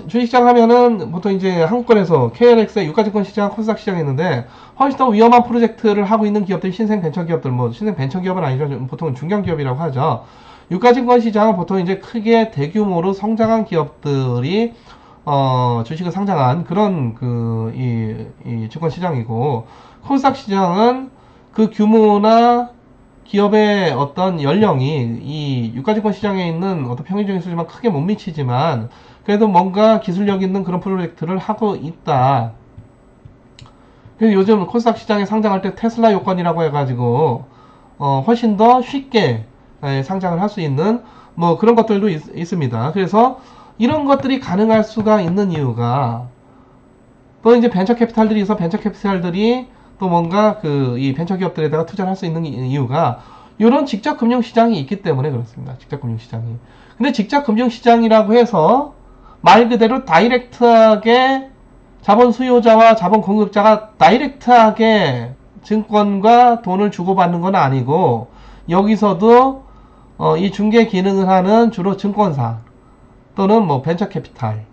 주식시장 하면은 보통 이제 한국권에서 KLX의 유가증권시장, 코스닥시장이 있는데 훨씬 더 위험한 프로젝트를 하고 있는 기업들이 신생 벤처기업들, 뭐 신생 벤처기업은 아니죠. 보통 중견기업이라고 하죠. 유가증권시장은 보통 이제 크게 대규모로 성장한 기업들이 주식을 상장한 그런 이 증권시장이고 코스닥 시장은 그 규모나 기업의 어떤 연령이 이 유가증권 시장에 있는 어떤 평균적인 수준만 크게 못 미치지만 그래도 뭔가 기술력 있는 그런 프로젝트를 하고 있다. 그래서 요즘 코스닥 시장에 상장할 때 테슬라 요건이라고 해가지고 훨씬 더 쉽게 상장을 할 수 있는 뭐 그런 것들도 있습니다. 그래서 이런 것들이 가능할 수가 있는 이유가 또 이제 벤처 캐피탈들이 있어 벤처 캐피탈들이 또 뭔가 이 벤처 기업들에다가 투자를 할 수 있는 이유가 이런 직접 금융 시장이 있기 때문에 그렇습니다. 직접 금융 시장이. 근데 직접 금융 시장이라고 해서 말 그대로 다이렉트하게 자본 수요자와 자본 공급자가 다이렉트하게 증권과 돈을 주고받는 건 아니고 여기서도 이 중개 기능을 하는 주로 증권사 또는 뭐 벤처 캐피탈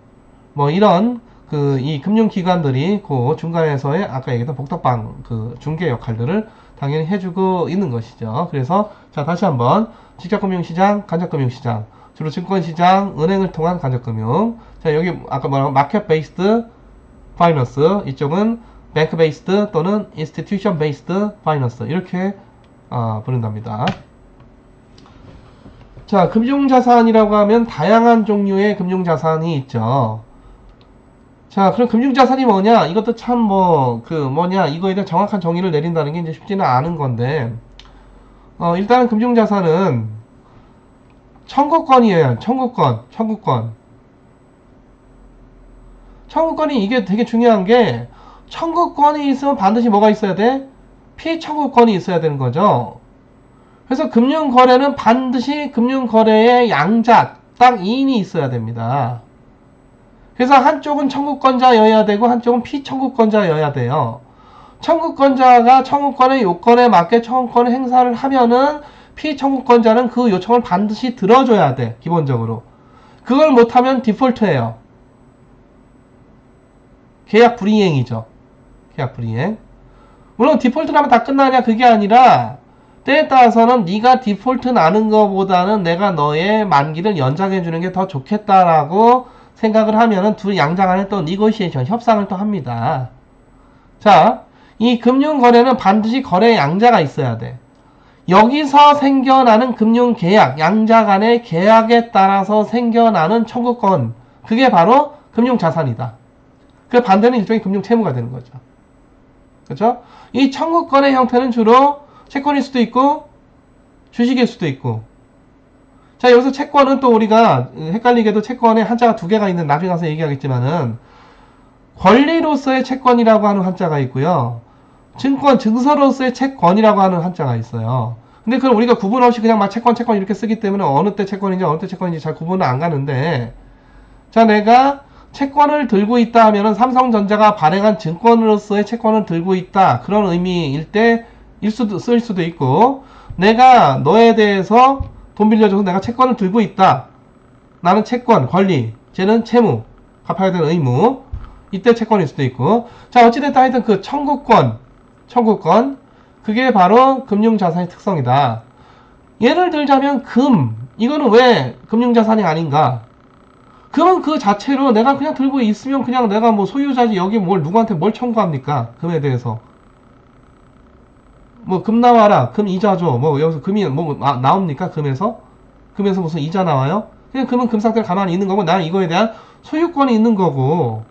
뭐 이런 이 금융기관들이 그 중간에서의 아까 얘기했던 복덕방 중개 역할들을 당연히 해주고 있는 것이죠. 그래서 자 다시 한번 직접금융시장, 간접금융시장 주로 증권시장, 은행을 통한 간접금융. 자 여기 아까 뭐라고 마켓 베이스드 파이낸스 이쪽은 뱅크 베이스드 또는 인스티튜션 베이스드 파이낸스 이렇게 부른답니다. 자, 금융자산이라고 하면 다양한 종류의 금융자산이 있죠. 자, 그럼 금융자산이 뭐냐? 이것도 참 이거에 대한 정확한 정의를 내린다는 게 이제 쉽지는 않은 건데, 일단은 금융자산은 청구권이에요. 청구권이 이게 되게 중요한 게, 청구권이 있으면 반드시 뭐가 있어야 돼? 피청구권이 있어야 되는 거죠. 그래서 금융거래는 반드시 금융거래의 양자, 딱 2인이 있어야 됩니다. 그래서 한쪽은 청구권자여야 되고 한쪽은 피청구권자여야 돼요. 청구권자가 청구권의 요건에 맞게 청구권을 행사를 하면은 피청구권자는 그 요청을 반드시 들어줘야 돼. 기본적으로. 그걸 못하면 디폴트예요. 계약 불이행이죠. 계약 불이행. 물론 디폴트라면 다 끝나냐 그게 아니라 때에 따라서는 네가 디폴트 나는 것보다는 내가 너의 만기를 연장해 주는 게 더 좋겠다라고 생각을 하면은 둘 양자 간에 또 니고시에이션 협상을 또 합니다. 자, 이 금융거래는 반드시 거래 양자가 있어야 돼. 여기서 생겨나는 금융계약, 양자 간의 계약에 따라서 생겨나는 청구권, 그게 바로 금융자산이다. 그 반대는 일종의 금융채무가 되는 거죠. 그렇죠? 이 청구권의 형태는 주로 채권일 수도 있고 주식일 수도 있고. 자, 여기서 채권은 또 우리가 헷갈리게도 채권에 한자가 두 개가 있는, 나중에 가서 얘기하겠지만은 권리로서의 채권이라고 하는 한자가 있고요. 증권, 증서로서의 채권이라고 하는 한자가 있어요. 근데 그걸 우리가 구분 없이 그냥 막 채권 이렇게 쓰기 때문에 어느 때 채권인지 어느 때 채권인지 잘 구분은 안 가는데, 자, 내가 채권을 들고 있다 하면은 삼성전자가 발행한 증권으로서의 채권을 들고 있다, 그런 의미일 때 쓸 수도 있고, 내가 너에 대해서 돈 빌려줘서 내가 채권을 들고 있다, 나는 채권, 권리, 쟤는 채무, 갚아야 되는 의무, 이때 채권일 수도 있고. 자, 어찌됐든 하여튼 그 청구권, 그게 바로 금융자산의 특성이다. 예를 들자면 이거는 왜 금융자산이 아닌가? 금은 그 자체로 내가 그냥 들고 있으면 그냥 내가 뭐 소유자지, 여기 누구한테 뭘 청구합니까? 금에 대해서. 뭐 금 나와라, 금 이자 줘, 뭐 여기서 금이 뭐 나옵니까? 금에서 무슨 이자 나와요? 그냥 금은 금 상태로 가만히 있는 거고, 나는 이거에 대한 소유권이 있는 거고,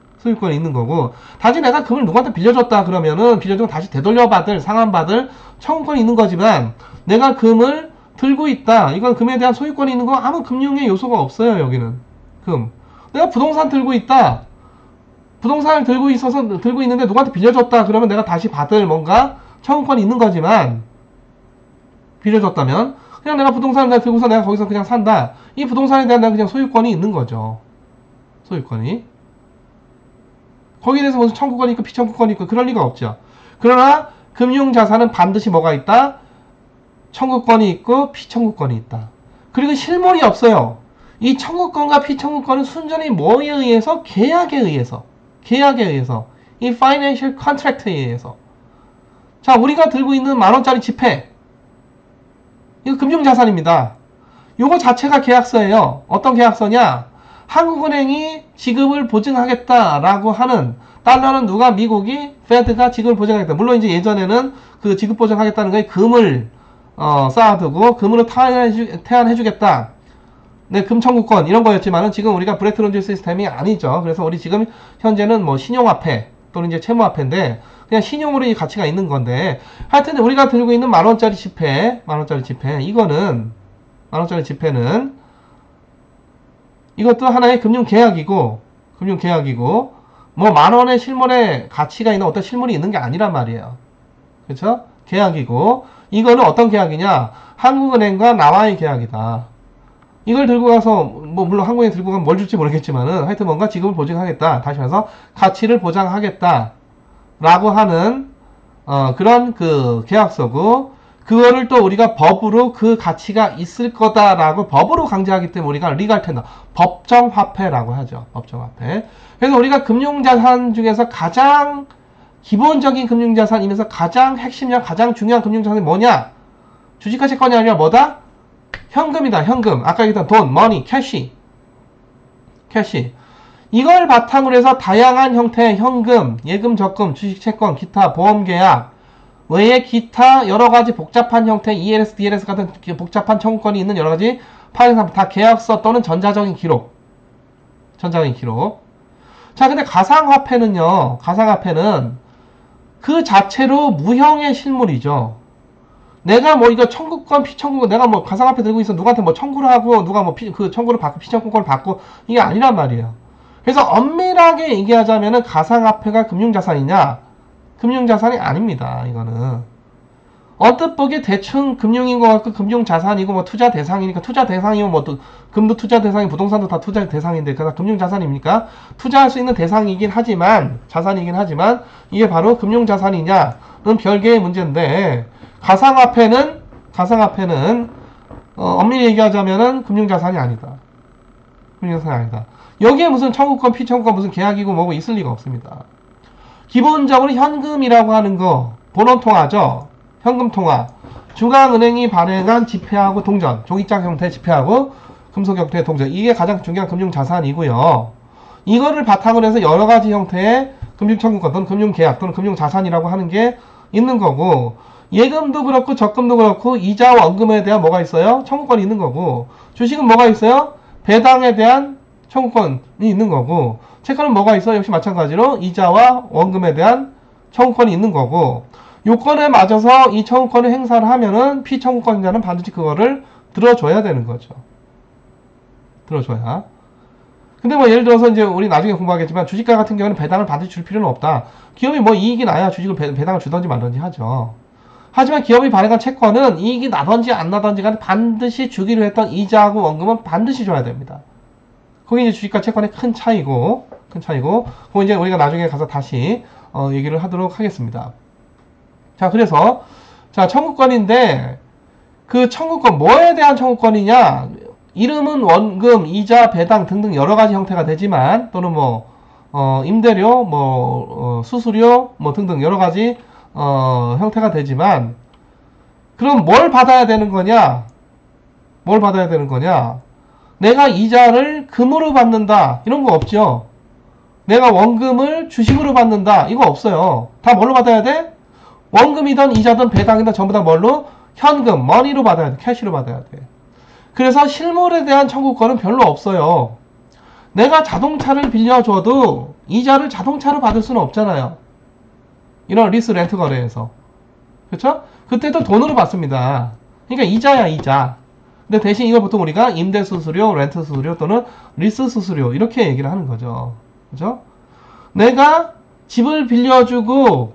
단지 내가 금을 누구한테 빌려줬다 그러면은 빌려주고 다시 되돌려받을, 상환받을 청구권이 있는 거지만, 내가 금을 들고 있다, 이건 금에 대한 소유권이 있는 거 아무 금융의 요소가 없어요. 여기는 내가 부동산 들고 있다, 부동산을 들고 있는데 누구한테 빌려줬다 그러면 내가 다시 받을 뭔가 청구권이 있는 거지만, 빌려줬다면 그냥 내가 부동산을 들고서 내가 거기서 그냥 산다, 이 부동산에 대한 내가 그냥 소유권이 있는 거죠. 소유권이. 거기에 대해서 무슨 청구권이 있고 피청구권이 있고 그럴 리가 없죠. 그러나 금융자산은 반드시 뭐가 있다? 청구권이 있고 피청구권이 있다. 그리고 실물이 없어요. 이 청구권과 피청구권은 순전히 뭐에 의해서? 계약에 의해서. 이 financial contract에 의해서. 자, 우리가 들고 있는 10,000원짜리 지폐, 이거 금융자산입니다. 요거 자체가 계약서예요. 어떤 계약서냐? 한국은행이 지급을 보증하겠다라고 하는, 달러는 누가? 미국이, 페드가 지급을 보증하겠다. 물론 이제 예전에는 그 지급 보증하겠다는 거에 금을 쌓아두고 금으로 태환해주겠다, 네, 금 청구권 이런 거였지만은 지금 우리가 브레튼 우드 시스템이 아니죠. 그래서 우리 지금 현재는 뭐 신용화폐 또는 이제 채무화폐인데, 그냥 신용으로 이 가치가 있는 건데, 하여튼 우리가 들고 있는 10,000원짜리 지폐, 이거는 10,000원짜리 지폐는 이것도 하나의 금융계약이고, 뭐 10,000원의 실물의 가치가 있는 어떤 실물이 있는 게 아니란 말이에요. 그렇죠? 계약이고, 이거는 어떤 계약이냐? 한국은행과 나와의 계약이다. 이걸 들고 가서 뭐 물론 한국에 들고 가면 뭘 줄지 모르겠지만은 하여튼 뭔가 지급을 보증하겠다, 다시 말해서 가치를 보장하겠다 라고 하는 그런 그 계약서고, 그거를 또 우리가 법으로 그 가치가 있을 거다라고 법으로 강제하기 때문에 우리가 리갈 텐더, 법정화폐라고 하죠. 법정화폐. 그래서 우리가 금융자산 중에서 가장 기본적인 금융자산이면서 가장 핵심이야, 가장 중요한 금융자산이 뭐냐? 주식과 채권이 아니라 뭐다? 현금이다. 현금. 아까 얘기했던 돈, money, 캐시. 이걸 바탕으로 해서 다양한 형태의 현금, 예금, 적금, 주식, 채권, 기타, 보험계약 외에 기타 여러가지 복잡한 형태의 ELS, DLS 같은 복잡한 청구권이 있는 여러가지 파생상 다 계약서 또는 전자적인 기록. 자, 근데 가상화폐는요, 그 자체로 무형의 실물이죠. 내가 뭐 이거 청구권, 피청구권, 내가 뭐 가상화폐 들고 있어 누구한테 뭐 청구를 하고 누가 뭐 그 청구를 받고 피청구권을 받고, 이게 아니란 말이에요. 그래서 엄밀하게 얘기하자면은 가상화폐가 금융자산이냐? 금융자산이 아닙니다. 이거는 언뜻 보기에 대충 금융인 것 같고 금융자산이고 뭐 투자 대상이니까, 투자 대상이면 뭐 또 금도 투자 대상이, 부동산도 다 투자 대상인데 그다 금융자산입니까? 투자할 수 있는 대상이긴 하지만, 자산이긴 하지만 이게 바로 금융자산이냐는 별개의 문제인데, 가상화폐는 엄밀히 얘기하자면은 금융자산이 아니다. 여기에 무슨 청구권, 피청구권, 무슨 계약이고 뭐고 있을 리가 없습니다. 기본적으로 현금이라고 하는 거, 본원통화죠. 현금통화. 중앙은행이 발행한 지폐하고 동전, 종이장 형태의 지폐하고 금속 형태의 동전, 이게 가장 중요한 금융자산이고요. 이거를 바탕으로 해서 여러가지 형태의 금융청구권 또는 금융계약 또는 금융자산이라고 하는 게 있는 거고, 예금도 그렇고 적금도 그렇고 이자와 원금에 대한 뭐가 있어요? 청구권이 있는 거고, 주식은 뭐가 있어요? 배당에 대한 청구권이 있는 거고, 채권은 뭐가 있어요? 역시 마찬가지로 이자와 원금에 대한 청구권이 있는 거고, 요건에 맞아서 이 청구권을 행사를 하면은 피청구권자는 반드시 그거를 들어줘야 되는 거죠. 들어줘야. 근데 뭐 예를 들어서 이제 우리 나중에 공부하겠지만 주식가 같은 경우는 배당을 반드시 줄 필요는 없다. 기업이 뭐 이익이 나야 주식을 배당을 주던지 말던지 하죠. 하지만 기업이 발행한 채권은 이익이 나던지 안 나던지 간에 반드시 주기로 했던 이자하고 원금은 반드시 줘야 됩니다. 그게 이제 주식과 채권의 큰 차이고, 그거 이제 우리가 나중에 가서 다시 얘기를 하도록 하겠습니다. 자, 그래서 자, 청구권인데 그 청구권 뭐에 대한 청구권이냐? 이름은 원금, 이자, 배당 등등 여러 가지 형태가 되지만, 또는 뭐 임대료, 수수료 뭐 등등 여러 가지 형태가 되지만, 그럼 뭘 받아야 되는 거냐? 뭘 받아야 되는 거냐? 내가 이자를 금으로 받는다, 이런 거 없죠. 내가 원금을 주식으로 받는다, 이거 없어요. 다 뭘로 받아야 돼? 원금이든 이자든 배당이든 전부 다 뭘로? 현금, 머니로 받아야 돼. 캐시로 받아야 돼. 그래서 실물에 대한 청구권은 별로 없어요. 내가 자동차를 빌려줘도 이자를 자동차로 받을 수는 없잖아요. 이런 리스 렌트 거래에서. 그렇죠? 그때도 돈으로 받습니다. 그러니까 이자야, 이자. 근데 대신 이걸 보통 우리가 임대 수수료, 렌트 수수료 또는 리스 수수료 이렇게 얘기를 하는 거죠. 그죠? 내가 집을 빌려주고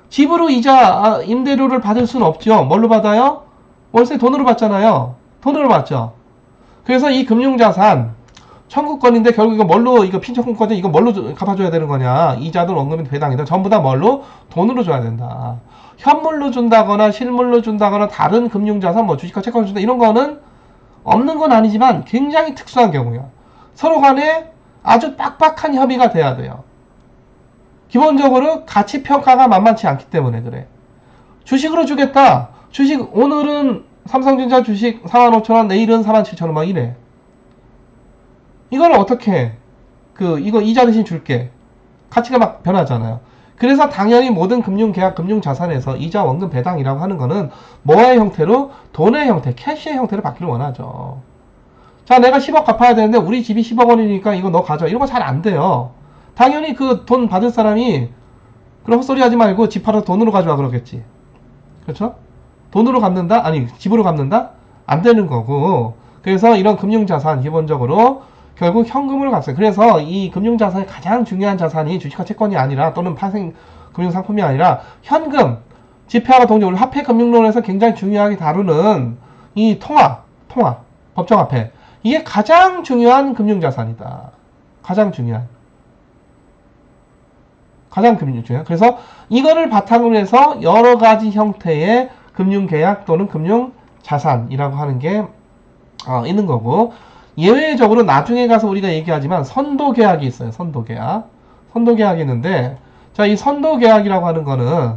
집으로 이자, 임대료를 받을 수는 없죠. 뭘로 받아요? 월세 돈으로 받잖아요. 돈으로 받죠. 그래서 이 금융자산 청구권인데 결국 이거 핀청구권자 이거 뭘로 갚아줘야 되는 거냐? 이자든 원금이든 배당이든 전부 다 뭘로? 돈으로 줘야 된다. 현물로 준다거나 실물로 준다거나 다른 금융자산 뭐 주식과 채권을 준다 이런 거는 없는 건 아니지만 굉장히 특수한 경우야. 서로 간에 아주 빡빡한 협의가 돼야 돼요. 기본적으로 가치평가가 만만치 않기 때문에 그래. 주식으로 주겠다. 주식 오늘은 삼성전자 주식 45,000원, 내일은 47,000원 막 이래. 이거는 어떻게 해? 이거 이자 대신 줄게. 가치가 막 변하잖아요. 그래서 당연히 모든 금융계약, 금융자산에서 이자, 원금, 배당이라고 하는 거는 뭐의 형태로? 돈의 형태, 캐시의 형태로 받기를 원하죠. 자, 내가 10억 갚아야 되는데 우리 집이 10억 원이니까 이거 너 가져. 이런 거 잘 안 돼요. 당연히 그 돈 받을 사람이 그런 헛소리 하지 말고 집 팔아서 돈으로 가져와 그러겠지. 그렇죠? 돈으로 갚는다? 아니, 집으로 갚는다? 안 되는 거고. 그래서 이런 금융자산 기본적으로 결국 현금으로 갚어요. 그래서 이 금융자산의 가장 중요한 자산이 주식과 채권이 아니라 또는 파생 금융상품이 아니라 현금, 지폐와 동전, 우리 화폐금융론에서 굉장히 중요하게 다루는 이 통화, 법정화폐. 이게 가장 중요한 금융자산이다. 가장 중요한. 그래서 이거를 바탕으로 해서 여러 가지 형태의 금융계약 또는 금융자산이라고 하는 게 있는 거고, 예외적으로 나중에 가서 우리가 얘기하지만 선도계약이 있어요. 선도계약이 있는데, 자, 이 선도계약이라고 하는 거는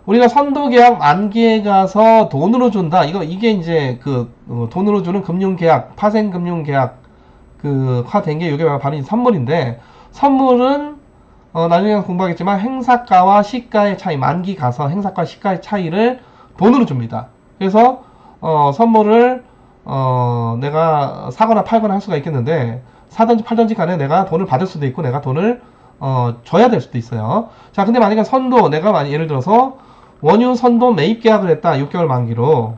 우리가 선도계약 만기에 가서 돈으로 준다. 이게 이제 돈으로 주는 금융계약, 파생금융계약 화된 게 이게 바로 선물인데, 선물은 나중에 공부하겠지만 행사가와 시가의 차이, 만기 가서 행사가 시가의 차이를 돈으로 줍니다. 그래서 선물을 내가 사거나 팔거나 할 수가 있겠는데, 사든지 팔든지 간에 내가 돈을 받을 수도 있고 내가 돈을 줘야 될 수도 있어요. 자, 근데 만약에 내가 예를 들어서 원유 선도 매입 계약을 했다. 6개월 만기로.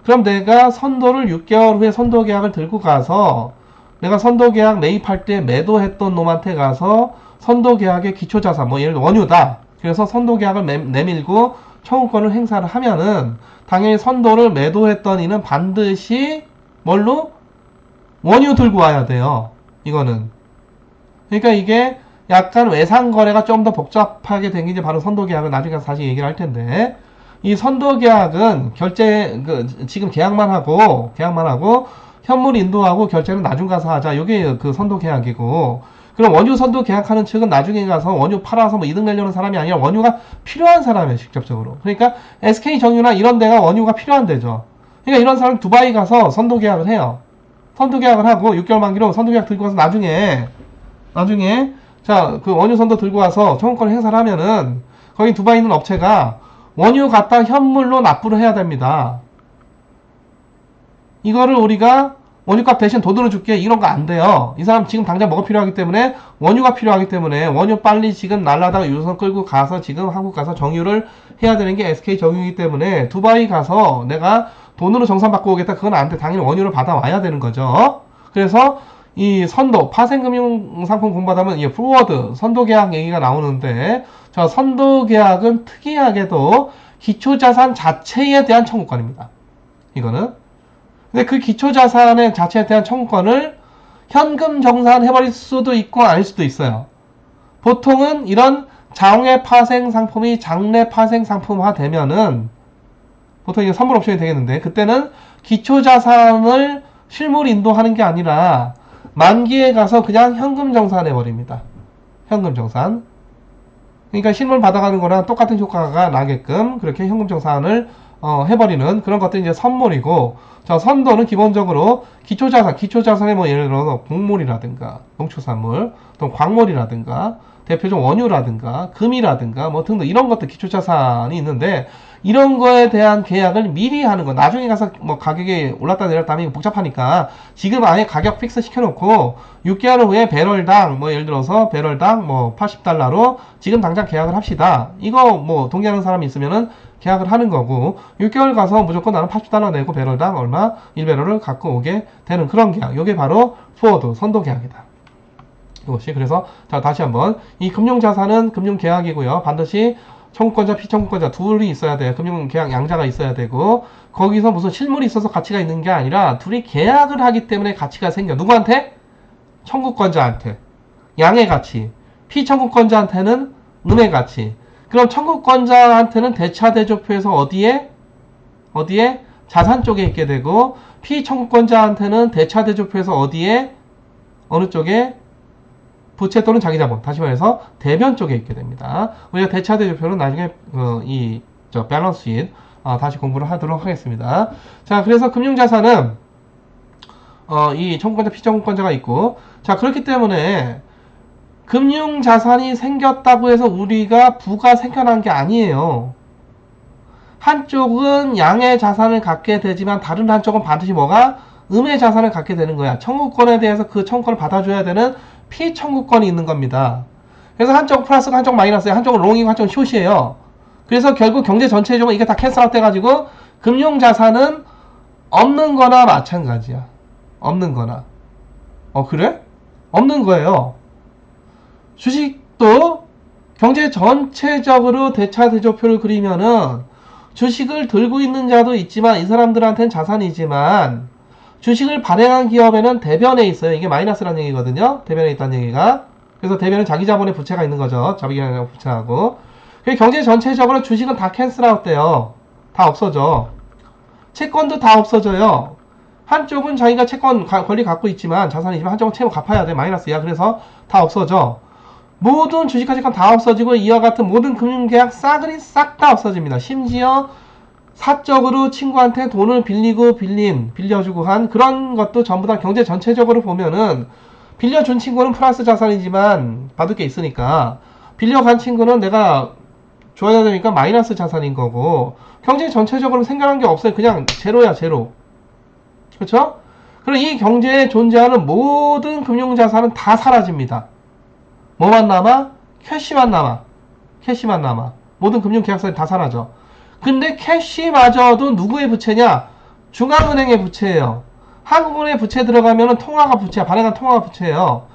그럼 내가 선도를 6개월 후에 선도 계약을 들고 가서 내가 선도 계약 매입할 때 매도했던 놈한테 가서 선도 계약의 기초자산, 뭐 예를 들어 원유다. 그래서 선도 계약을 내밀고 청구권을 행사를 하면은 당연히 선도를 매도했던 이는 반드시 뭘로? 원유 들고 와야 돼요. 이거는. 그러니까 이게 약간 외상거래가 좀 더 복잡하게 된 게 바로 선도계약을 나중에 가서 다시 얘기를 할 텐데, 이 선도계약은 지금 계약만 하고 현물 인도하고 결제는 나중 가서 하자. 이게 그 선도계약이고, 그럼 원유 선도계약하는 측은 나중에 가서 원유 팔아서 뭐 이득 내려는 사람이 아니라 원유가 필요한 사람이에요. 직접적으로. 그러니까 SK정유나 이런 데가 원유가 필요한 데죠. 그러니까 이런 사람은 두바이 가서 선도계약을 해요. 선도계약을 하고 6개월 만기로 선도계약 들고 와서 나중에 자, 그 원유 선도 들고 와서 청구권을 행사를 하면은 거기 두바이 있는 업체가 원유 갖다 현물로 납부를 해야 됩니다. 이거를 우리가 원유값 대신 돈으로 줄게 이런 거 안 돼요. 이 사람 지금 당장 뭐가 필요하기 때문에 원유가 필요하기 때문에 원유 빨리 지금 날라다가 유선 끌고 가서 지금 한국 가서 정유를 해야 되는 게 SK 정유이기 때문에 두바이 가서 내가 돈으로 정산 받고 오겠다 그건 안 돼. 당연히 원유를 받아와야 되는 거죠. 그래서 이 선도 파생금융상품 공부하다면 이 포워드 선도계약 얘기가 나오는데 저 선도계약은 특이하게도 기초자산 자체에 대한 청구권입니다. 이거는 근데 그 기초자산의 자체에 대한 청구권을 현금 정산해버릴 수도 있고 아닐 수도 있어요. 보통은 이런 장외 파생 상품이 장내 파생 상품화 되면은 보통 이게 선물 옵션이 되겠는데 그때는 기초자산을 실물 인도하는 게 아니라 만기에 가서 그냥 현금 정산해버립니다. 현금 정산. 그러니까 실물 받아가는 거랑 똑같은 효과가 나게끔 그렇게 현금 정산을 해버리는 그런 것들이 이제 선물이고, 저 선도는 기본적으로 기초자산에 뭐 예를 들어서 곡물이라든가 농축산물, 또 광물이라든가 대표적 원유라든가 금이라든가 뭐 등등 이런 것들 기초자산이 있는데 이런 거에 대한 계약을 미리 하는 거. 나중에 가서 뭐 가격이 올랐다 내렸다 하면 복잡하니까 지금 아예 가격 픽스 시켜놓고 6개월 후에 배럴당 뭐 예를 들어서 배럴당 뭐 80달러로 지금 당장 계약을 합시다. 이거 뭐 동의하는 사람이 있으면은 계약을 하는 거고 6개월 가서 무조건 나는 80달러 내고 배럴당 얼마 1배럴을 갖고 오게 되는 그런 계약. 이게 바로 포워드 선도 계약이다. 이것이 그래서 자 다시 한번 이 금융자산은 금융계약이고요. 반드시 청구권자, 피청구권자 둘이 있어야 돼요. 금융계약 양자가 있어야 되고 거기서 무슨 실물이 있어서 가치가 있는 게 아니라 둘이 계약을 하기 때문에 가치가 생겨. 누구한테? 청구권자한테 양의 가치, 피청구권자한테는 음의 가치. 그럼 청구권자한테는 대차대조표에서 어디에 자산 쪽에 있게 되고 피청구권자한테는 대차대조표에서 어디에 어느 쪽에 부채 또는 자기자본, 다시 말해서 대변 쪽에 있게 됩니다. 우리가 대차대조표는 나중에 밸런스 쉿 다시 공부를 하도록 하겠습니다. 자, 그래서 금융자산은 이 청구권자, 피청구권자가 있고, 자 그렇기 때문에 금융자산이 생겼다고 해서 우리가 부가 생겨난 게 아니에요. 한쪽은 양의 자산을 갖게 되지만 다른 한쪽은 반드시 뭐가? 음의 자산을 갖게 되는 거야. 청구권에 대해서 그 청구권을 받아줘야 되는 피청구권이 있는 겁니다. 그래서 한쪽 플러스가 한쪽 마이너스예요. 한쪽은 롱이고 한쪽은 숏이에요. 그래서 결국 경제 전체적으로 이게 다 캔슬아웃 돼가지고 금융자산은 없는 거나 마찬가지야. 없는 거나. 그래? 없는 거예요. 주식도 경제 전체적으로 대차대조표를 그리면은 주식을 들고 있는 자도 있지만 이 사람들한테는 자산이지만 주식을 발행한 기업에는 대변에 있어요. 이게 마이너스라는 얘기거든요. 대변에 있다는 얘기가. 그래서 대변은 자기 자본의 부채가 있는 거죠. 자기자본 부채하고. 경제 전체적으로 주식은 다 캔슬아웃 돼요. 다 없어져. 채권도 다 없어져요. 한쪽은 자기가 채권 권리 갖고 있지만 자산이지만 한쪽은 채무 갚아야 돼. 마이너스야. 그래서 다 없어져. 모든 주식과 채권 다 없어지고 이와 같은 모든 금융계약 싸그리 싹 다 없어집니다. 심지어 사적으로 친구한테 돈을 빌려주고 한 그런 것도 전부 다 경제 전체적으로 보면은 빌려준 친구는 플러스 자산이지만 받을 게 있으니까 빌려간 친구는 내가 줘야 되니까 마이너스 자산인 거고 경제 전체적으로 생겨난 게 없어요. 그냥 제로야, 제로. 그렇죠? 그럼 이 경제에 존재하는 모든 금융자산은 다 사라집니다. 뭐만 남아? 캐시만 남아. 캐시만 남아. 모든 금융계약서는 다 사라져. 근데 캐시마저도 누구의 부채냐? 중앙은행의 부채예요. 한국은행 부채 들어가면은 통화가 부채야. 발행한 통화가 부채예요.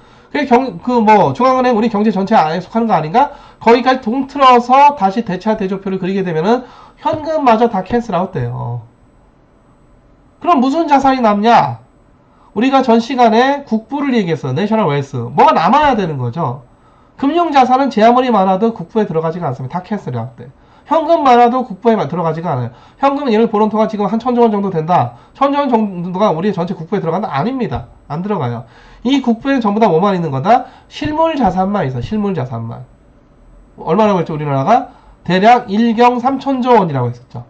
중앙은행 우리 경제 전체 안에 속하는 거 아닌가? 거기까지 동틀어서 다시 대차대조표를 그리게 되면은 현금마저 다 캔슬아웃 돼요. 그럼 무슨 자산이 남냐? 우리가 전 시간에 국부를 얘기했어. 내셔널 웰스. 뭐가 남아야 되는 거죠. 금융자산은 제 아무리 많아도 국부에 들어가지가 않습니다. 다 캔슬아웃 돼. 현금 많아도 국부에 들어가지가 않아요. 현금은 예를 보론토가 지금 한 1,000조 원 정도 된다. 1,000조 원 정도가 우리 전체 국부에 들어간다? 아닙니다. 안 들어가요. 이 국부에는 전부 다 뭐만 있는 거다? 실물 자산만 있어. 실물 자산만. 얼마라고 했죠? 우리나라가 대략 1경 3,000조 원이라고 했었죠.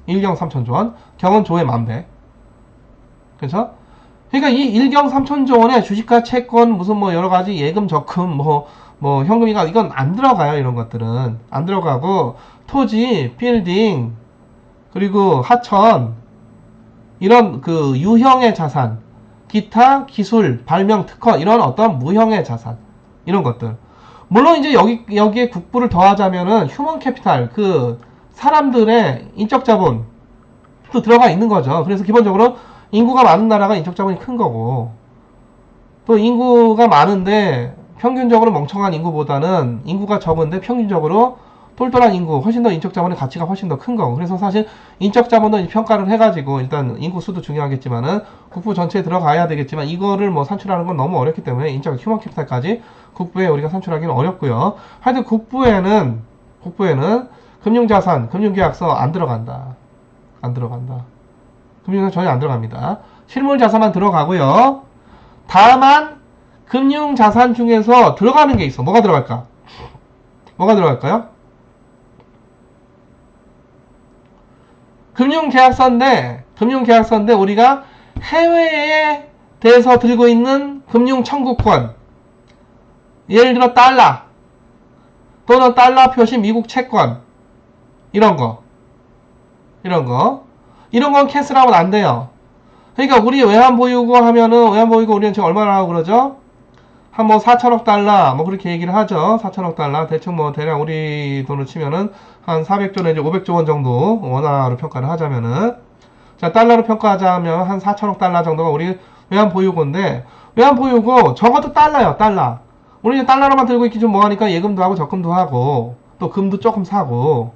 1경 3,000조 원. 경은 조의 만배. 그렇죠? 그러니까 이 1경 3,000조 원에 주식과 채권 무슨 뭐 여러 가지 예금 적금 뭐 현금이가 이건 안 들어가요. 이런 것들은 안 들어가고 토지, 빌딩, 그리고 하천 이런 그 유형의 자산, 기타, 기술, 발명, 특허 이런 어떤 무형의 자산 이런 것들. 물론 이제 여기에 국부를 더하자면은 휴먼 캐피탈 그 사람들의 인적 자본도 들어가 있는 거죠. 그래서 기본적으로 인구가 많은 나라가 인적 자본이 큰 거고 또 인구가 많은데 평균적으로 멍청한 인구보다는 인구가 적은데 평균적으로 똘똘한 인구, 훨씬 더 인적 자본의 가치가 훨씬 더 큰 거고. 그래서 사실 인적 자본도 평가를 해가지고 일단 인구 수도 중요하겠지만은 국부 전체에 들어가야 되겠지만 이거를 뭐 산출하는 건 너무 어렵기 때문에 인적 휴먼 캐피탈까지 국부에 우리가 산출하기는 어렵고요. 하여튼 국부에는 금융자산, 금융계약서 안 들어간다. 안 들어간다. 금융자산 전혀 안 들어갑니다. 실물자산만 들어가고요. 다만 금융자산 중에서 들어가는 게 있어. 뭐가 들어갈까? 뭐가 들어갈까요? 금융계약서인데 우리가 해외에 대해서 들고 있는 금융청구권, 예를 들어 달러 또는 달러 표시 미국 채권 이런 건 캔슬하면 안 돼요. 그러니까 우리 외환보유고 하면은 외환보유고 우리는 지금 얼마라고 그러죠? 한 뭐 4천억 달러 뭐 그렇게 얘기를 하죠. 4천억 달러 대충 뭐 대략 우리 돈으로 치면은 한 400조 내지 500조 원 정도 원화로 평가를 하자면은 자 달러로 평가하자면 한 4천억 달러 정도가 우리 외환보유고인데 외환보유고 적어도 달러요. 달러. 우리 달러로만 들고 있기 좀 뭐하니까 예금도 하고 적금도 하고 또 금도 조금 사고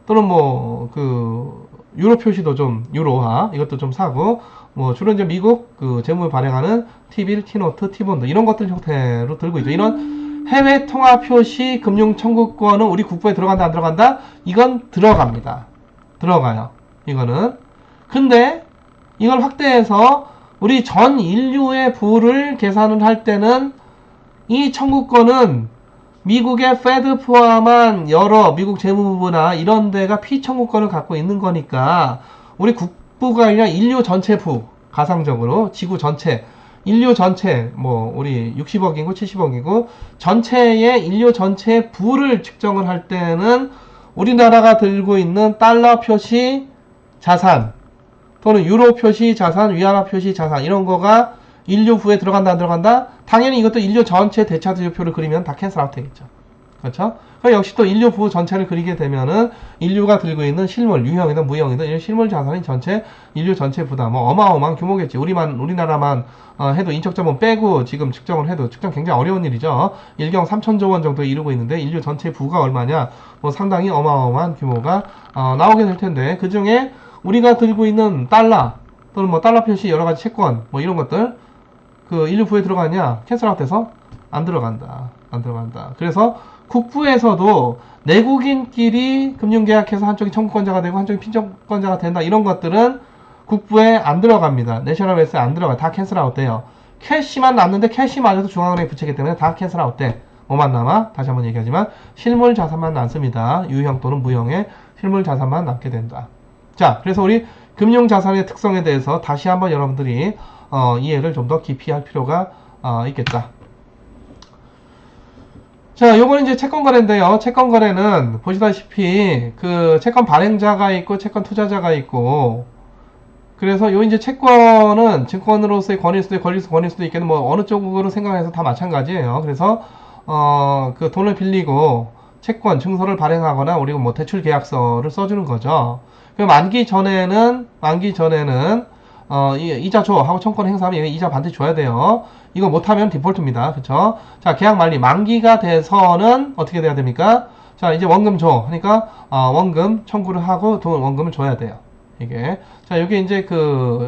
또는 뭐 그 유로 표시도 좀 유로화 이것도 좀 사고 뭐 주로 이제 미국 그 재무를 발행하는 T빌, T노트, T본드 이런 것들 형태로 들고 있죠. 이런 해외 통화 표시 금융 청구권은 우리 국부에 들어간다 안 들어간다? 이건 들어갑니다. 들어가요. 이거는. 근데 이걸 확대해서 우리 전 인류의 부를 계산을 할 때는 이 청구권은 미국의 페드 포함한 여러 미국 재무부나 이런 데가 피청구권을 갖고 있는 거니까 우리 국부가 아니라 인류 전체 부, 가상적으로 지구 전체, 인류 전체, 뭐 우리 60억 인구, 70억 인구 전체의 인류 전체 부를 측정을 할 때는 우리나라가 들고 있는 달러 표시 자산 또는 유로 표시 자산, 위안화 표시 자산 이런 거가 인류 부에 들어간다 안 들어간다? 당연히 이것도 인류 전체 대차지표를 그리면 다 캔슬 아웃 되겠죠. 그렇죠? 역시 또 인류 부 전체를 그리게 되면은 인류가 들고 있는 실물, 유형이든 무형이든 실물 자산이 전체 인류 전체 부다 뭐 어마어마한 규모겠지. 우리나라만 해도 인적자본 빼고 지금 측정을 해도 측정 굉장히 어려운 일이죠. 1경 3천조 원 정도에 이르고 있는데 인류 전체 부가 얼마냐? 뭐 상당히 어마어마한 규모가 나오게 될 텐데 그 중에 우리가 들고 있는 달러 또는 뭐 달러 표시 여러 가지 채권 뭐 이런 것들 그 인류 부에 들어가냐? 캔슬아웃 돼서 안 들어간다. 그래서 국부에서도 내국인끼리 금융계약해서 한쪽이 청구권자가 되고 한쪽이 피청권자가 된다. 이런 것들은 국부에 안 들어갑니다. 내셔널 웨스에 안 들어가요. 다 캔슬아웃 돼요. 캐시만 남는데 캐시마저도 중앙은행에 붙이기 때문에 다 캔슬아웃 돼. 뭐만 남아? 다시 한번 얘기하지만 실물 자산만 남습니다. 유형 또는 무형의 실물 자산만 남게 된다. 자, 그래서 우리 금융자산의 특성에 대해서 다시 한번 여러분들이 이해를 좀 더 깊이 할 필요가 있겠다. 자, 요거는 이제 채권 거래인데요. 채권 거래는 보시다시피 그 채권 발행자가 있고 채권 투자자가 있고 그래서 요 이제 채권은 증권으로서의 권일 수도 있고 권일 수도 있겠는 뭐 어느 쪽으로 생각해서 다 마찬가지예요. 그래서 그 돈을 빌리고 채권 증서를 발행하거나 우리가 뭐 대출 계약서를 써주는 거죠. 그 만기 전에는 이자 줘 하고 청권 행사하면 이자 반드시 줘야 돼요. 이거 못하면 디폴트입니다. 그쵸? 자, 계약 만리 만기가 돼서는 어떻게 돼야 됩니까? 자, 이제 원금 줘 하니까 원금 청구를 하고 원금을 줘야 돼요. 이게 자, 여기 이제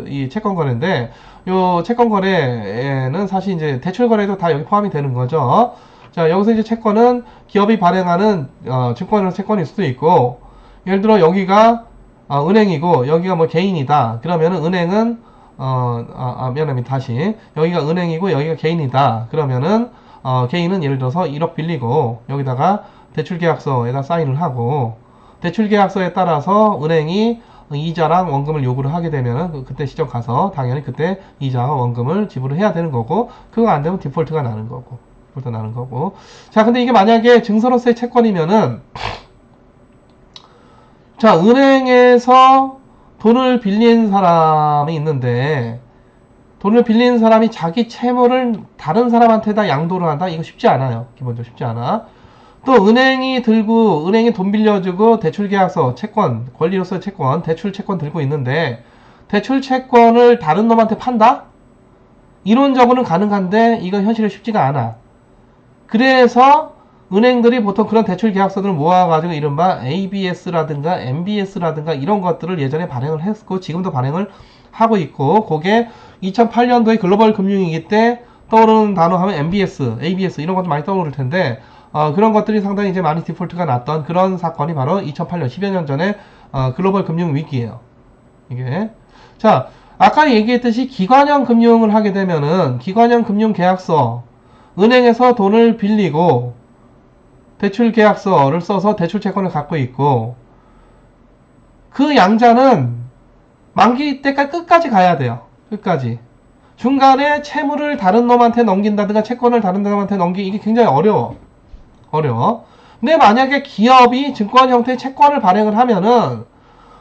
이 채권 거래인데 요 채권 거래에는 사실 이제 대출 거래도 다 여기 포함이 되는 거죠. 자, 여기서 이제 채권은 기업이 발행하는 증권이나 채권일 수도 있고 예를 들어 여기가 은행이고 여기가 뭐 개인이다. 그러면은 은행은 미안합니다. 다시 여기가 은행이고 여기가 개인이다. 그러면은 개인은 예를 들어서 1억 빌리고 여기다가 대출계약서에다 사인을 하고 대출계약서에 따라서 은행이 이자랑 원금을 요구를 하게 되면은 그때 시점 가서 당연히 그때 이자와 원금을 지불을 해야 되는 거고 그거 안 되면 디폴트가 나는 거고 디폴트 나는 거고. 자, 근데 이게 만약에 증서로서의 채권이면은, 자, 은행에서 돈을 빌린 사람이 있는데, 돈을 빌리는 사람이 자기 채무를 다른 사람한테다 양도를 한다? 이거 쉽지 않아요. 기본적으로 쉽지 않아. 또 은행이 돈 빌려주고 대출계약서, 채권, 권리로서의 채권, 대출 채권 들고 있는데 대출 채권을 다른 놈한테 판다? 이론적으로는 가능한데 이건 현실에 쉽지가 않아. 그래서 은행들이 보통 그런 대출 계약서들을 모아가지고 이른바 ABS라든가 MBS라든가 이런 것들을 예전에 발행을 했고 지금도 발행을 하고 있고, 그게 2008년도에 글로벌 금융위기 때 떠오르는 단어 하면 MBS, ABS 이런 것도 많이 떠오를 텐데, 그런 것들이 상당히 이제 많이 디폴트가 났던 그런 사건이 바로 2008년, 10여 년 전에 글로벌 금융위기예요. 이게. 자, 아까 얘기했듯이 기관형 금융을 하게 되면은 기관형 금융 계약서, 은행에서 돈을 빌리고 대출 계약서를 써서 대출 채권을 갖고 있고, 그 양자는 만기 때까지 끝까지 가야 돼요. 끝까지. 중간에 채무를 다른 놈한테 넘긴다든가 채권을 다른 놈한테 넘기기 이게 굉장히 어려워. 근데 만약에 기업이 증권 형태의 채권을 발행을 하면은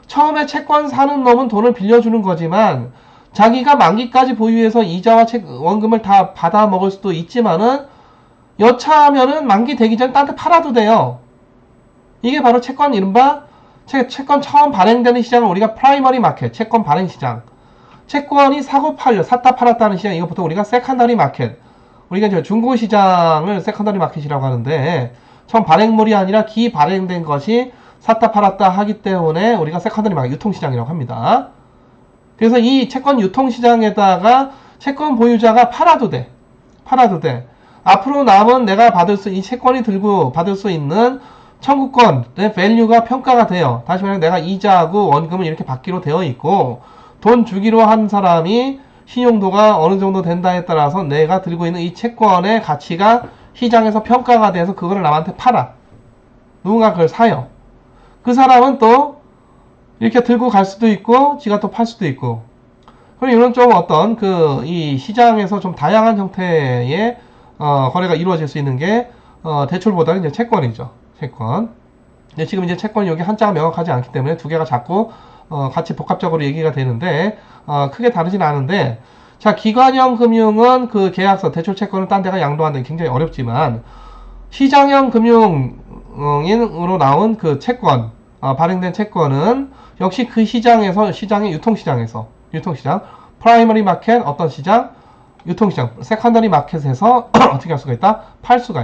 처음에 채권 사는 놈은 돈을 빌려주는 거지만 자기가 만기까지 보유해서 이자와 원금을 다 받아 먹을 수도 있지만은 여차하면은 만기 되기 전에 딴 데 팔아도 돼요. 이게 바로 채권, 이른바 채권 처음 발행되는 시장을 우리가 프라이머리 마켓, 채권 발행 시장. 채권이 사고 팔려, 샀다 팔았다는 시장, 이거 보통 우리가 세컨더리 마켓. 우리가 이제 중고 시장을 세컨더리 마켓이라고 하는데, 처음 발행물이 아니라 기 발행된 것이 샀다 팔았다 하기 때문에 우리가 세컨더리 마켓, 유통시장이라고 합니다. 그래서 이 채권 유통시장에다가 채권 보유자가 팔아도 돼. 앞으로 남은 내가 이 채권이 들고 받을 수 있는 청구권의 밸류가 평가가 돼요. 다시 말해 내가 이자하고 원금을 이렇게 받기로 되어 있고, 돈 주기로 한 사람이 신용도가 어느 정도 된다에 따라서 내가 들고 있는 이 채권의 가치가 시장에서 평가가 돼서 그거를 남한테 팔아. 누군가 그걸 사요. 그 사람은 또 이렇게 들고 갈 수도 있고 지가 또 팔 수도 있고. 그럼 이런 좀 어떤 이 시장에서 좀 다양한 형태의 거래가 이루어질 수 있는 게 대출보다는 이제 채권이죠. 채권. 근데 지금 이제 채권이 여기 한자가 명확하지 않기 때문에 두 개가 자꾸 같이 복합적으로 얘기가 되는데 크게 다르진 않은데, 자, 기관형 금융은 그 계약서, 대출 채권을 딴 데가 양도하는 게 굉장히 어렵지만 시장형 금융으로 나온 그 채권, 발행된 채권은 역시 그 시장에서, 시장의 유통시장, 프라이머리 마켓, 어떤 시장? 유통시장, 세컨더리 마켓에서 어떻게 할 수가 있다? 팔 수가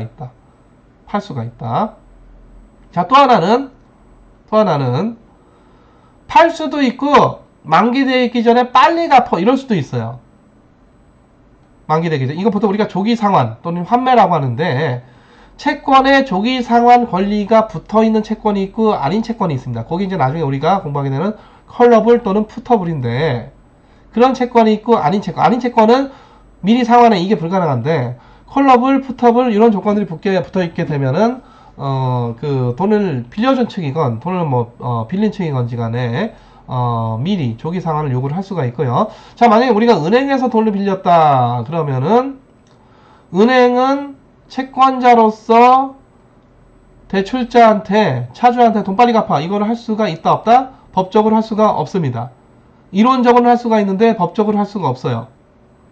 있다. 자, 또 하나는 팔 수도 있고 만기되어 있기 전에 빨리 갚어 이럴 수도 있어요. 만기되기 전. 이거 보통 우리가 조기상환 또는 환매라고 하는데, 채권에 조기상환 권리가 붙어있는 채권이 있고 아닌 채권이 있습니다. 거기 이제 나중에 우리가 공부하게 되는 컬러블 또는 푸터블인데, 그런 채권이 있고 아닌 채권은 미리 상환해 이게 불가능한데, 컬러블, 푸터블 이런 조건들이 붙어있게 되면은 그 돈을 빌려준 측이건 돈을 빌린 측이건지 간에 미리 조기 상환을 요구를 할 수가 있고요. 자, 만약에 우리가 은행에서 돈을 빌렸다 그러면은 은행은 채권자로서 대출자한테, 차주한테 돈 빨리 갚아 이거를 할 수가 있다 없다? 법적으로 할 수가 없습니다. 이론적으로는 할 수가 있는데 법적으로 할 수가 없어요.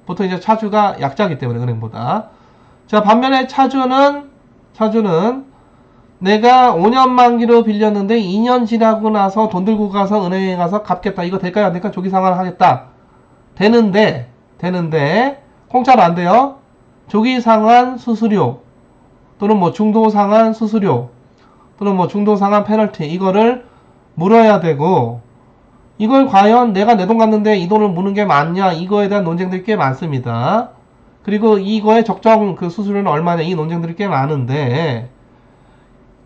보통 이제 차주가 약자이기 때문에 은행보다. 자, 반면에 차주는 내가 5년 만기로 빌렸는데 2년 지나고 나서 돈 들고 가서 은행에 가서 갚겠다. 이거 될까요? 안 될까요? 조기 상환을 하겠다. 되는데 공짜로 안 돼요. 조기 상환 수수료 또는 중도 상환 수수료 또는 중도 상환 페널티 이거를 물어야 되고, 이걸 과연 내가 내 돈 갔는데 이 돈을 무는 게 맞냐, 이거에 대한 논쟁들이 꽤 많습니다. 그리고 이거의 적정 수수료는 얼마냐, 이 논쟁들이 꽤 많은데,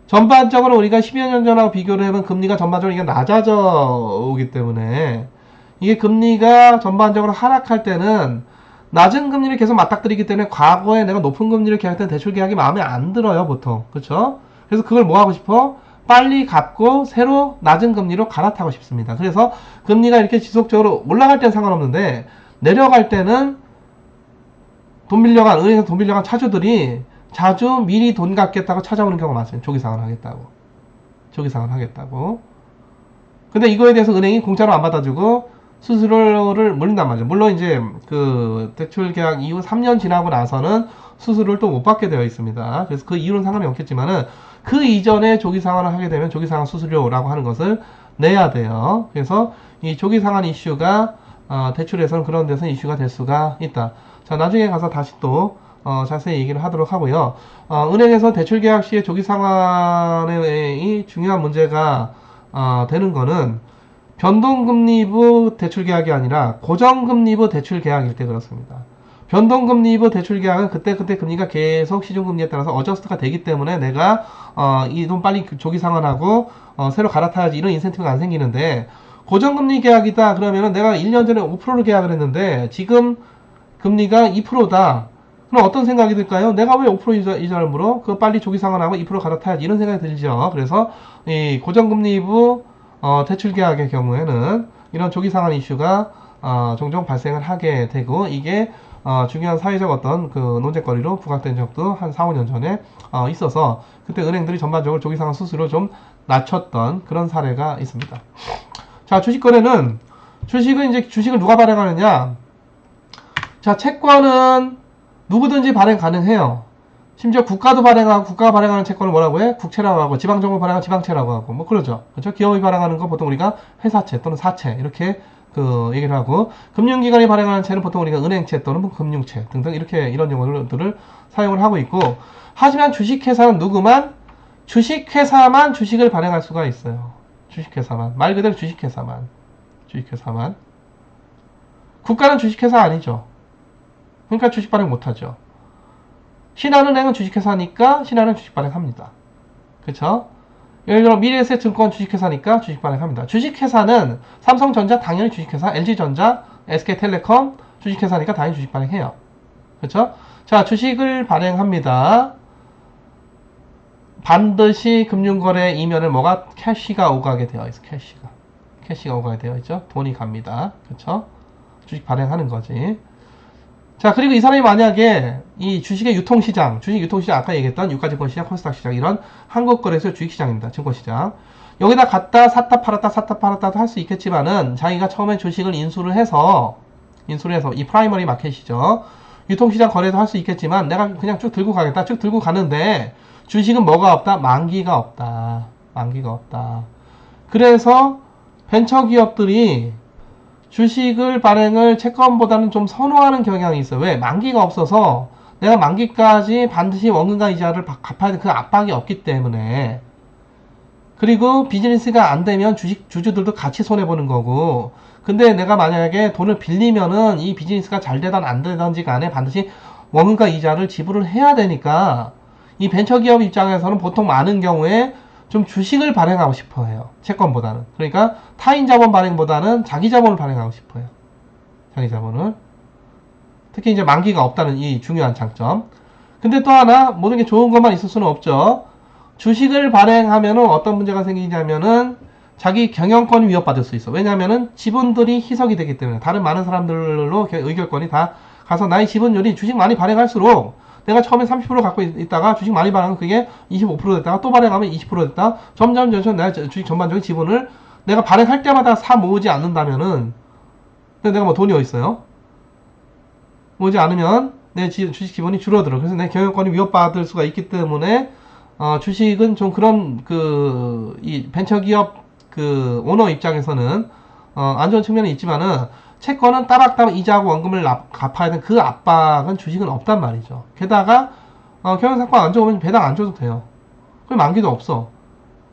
전반적으로 우리가 10여 년 전하고 비교를 해보면 금리가 전반적으로 이게 낮아져 오기 때문에, 이게 금리가 전반적으로 하락할 때는 낮은 금리를 계속 맞닥뜨리기 때문에 과거에 내가 높은 금리를 계약했던 대출 계약이 마음에 안 들어요, 보통. 그렇죠? 그래서 그걸 뭐 하고 싶어? 빨리 갚고 새로 낮은 금리로 갈아타고 싶습니다. 그래서 금리가 이렇게 지속적으로 올라갈 때는 상관없는데 내려갈 때는 은행에서 돈 빌려간 차주들이 자주 미리 돈 갚겠다고 찾아오는 경우가 많습니다. 조기상환 하겠다고. 조기상환 하겠다고. 근데 이거에 대해서 은행이 공짜로 안 받아주고 수수료를 물린단 말이죠. 물론 이제 그 대출 계약 이후 3년 지나고 나서는 수수료를 또 못 받게 되어 있습니다. 그래서 그 이유는 상관이 없겠지만은 그 이전에 조기상환을 하게 되면 조기상환 수수료라고 하는 것을 내야 돼요. 그래서 이 조기상환 이슈가 대출에서는 그런 데서 이슈가 될 수가 있다. 자, 나중에 가서 다시 또 자세히 얘기를 하도록 하고요. 은행에서 대출 계약 시에 조기상환의 중요한 문제가 되는 거는 변동금리부 대출 계약이 아니라 고정금리부 대출 계약일 때 그렇습니다. 변동금리부 대출 계약은 그때 금리가 계속 시중금리에 따라서 어저스트가 되기 때문에 내가 이 돈 빨리 조기상환하고 새로 갈아타야지 이런 인센티브가 안 생기는데, 고정금리 계약이다 그러면은 내가 1년 전에 5%를 계약을 했는데 지금 금리가 2%다. 그럼 어떤 생각이 들까요? 내가 왜 5% 이자를 물어? 그거 빨리 조기상환하고 2% 갈아타야지 이런 생각이 들죠. 그래서 이 고정금리부 대출 계약의 경우에는 이런 조기상환 이슈가 종종 발생을 하게 되고, 이게 중요한 사회적 어떤 그 논쟁거리로 부각된 적도 한 4, 5년 전에 있어서 그때 은행들이 전반적으로 조기상환 수수료 좀 낮췄던 그런 사례가 있습니다. 자, 주식거래는 이제 주식을 누가 발행하느냐? 자, 채권은 누구든지 발행 가능해요. 심지어 국가도 발행하고, 국가가 발행하는 채권을 뭐라고 해? 국채라고 하고, 지방정부 발행하는 지방채라고 하고, 뭐 그러죠. 그렇죠? 기업이 발행하는 거 보통 우리가 회사채 또는 사채 이렇게 그 얘기를 하고, 금융기관이 발행하는 채는 보통 우리가 은행채 또는 금융채 등등 이렇게 이런 용어들을 사용을 하고 있고, 하지만 주식회사는 주식회사만 주식을 발행할 수가 있어요. 주식회사만. 말 그대로 주식회사만. 국가는 주식회사 아니죠. 그러니까 주식 발행 못하죠. 신한은행은 주식회사니까 신한은 주식 발행합니다. 그쵸? 예를 들어 미래에셋증권 주식회사니까 주식 발행합니다. 주식회사는 삼성전자 당연히 주식회사, LG전자, SK텔레콤 주식회사니까 당연히 주식 발행해요. 그쵸? 자, 주식을 발행합니다. 반드시 금융거래 이면을 뭐가? 캐시가 오가게 되어 있어. 캐시가 오가게 되어 있죠. 돈이 갑니다. 그쵸? 주식 발행하는 거지. 자, 그리고 이 사람이 만약에 이 주식의 유통시장, 아까 얘기했던 유가증권시장, 코스닥시장 이런 한국거래소 주식시장입니다. 증권시장. 여기다 갖다 샀다 팔았다도 할 수 있겠지만은 자기가 처음에 주식을 인수를 해서 이 프라이머리 마켓이죠. 유통시장 거래도 할 수 있겠지만 내가 그냥 쭉 들고 가겠다. 쭉 들고 가는데 주식은 뭐가 없다? 만기가 없다. 그래서 벤처기업들이 주식을 발행을 채권보다는 좀 선호하는 경향이 있어요. 왜? 만기가 없어서 내가 만기까지 반드시 원금과 이자를 갚아야 되는 그 압박이 없기 때문에. 그리고 비즈니스가 안 되면 주주들도 같이 손해보는 거고, 근데 내가 만약에 돈을 빌리면은 이 비즈니스가 잘 되든 안 되든지 간에 반드시 원금과 이자를 지불을 해야 되니까 이 벤처기업 입장에서는 보통 많은 경우에 좀 주식을 발행하고 싶어 해요. 채권보다는. 그러니까 타인 자본 발행보다는 자기 자본을 발행하고 싶어 해요. 자기 자본을. 특히 이제 만기가 없다는 이 중요한 장점. 근데 또 하나, 모든 게 좋은 것만 있을 수는 없죠. 주식을 발행하면은 어떤 문제가 생기냐면은 자기 경영권이 위협받을 수 있어. 왜냐면은 지분들이 희석이 되기 때문에. 다른 많은 사람들로 의결권이 다 가서 나의 지분율이 주식 많이 발행할수록 내가 처음에 30% 갖고 있다가 주식 많이 발행하면 그게 25% 됐다가 또 발행하면 20% 됐다. 점점 내가 주식 전반적인 지분을 내가 발행할 때마다 사 모으지 않는다면은, 근데 내가 뭐 돈이 어딨어요? 모으지 않으면 내 주식 지분이 줄어들어. 그래서 내 경영권이 위협받을 수가 있기 때문에 주식은 좀 그런 이 벤처기업 오너 입장에서는 안 좋은 측면이 있지만은, 채권은 따박따박 이자하고 원금을 갚아야 되는 그 압박은 주식은 없단 말이죠. 게다가 경영상권 안 좋으면 배당 안 줘도 돼요. 그럼 만기도 없어.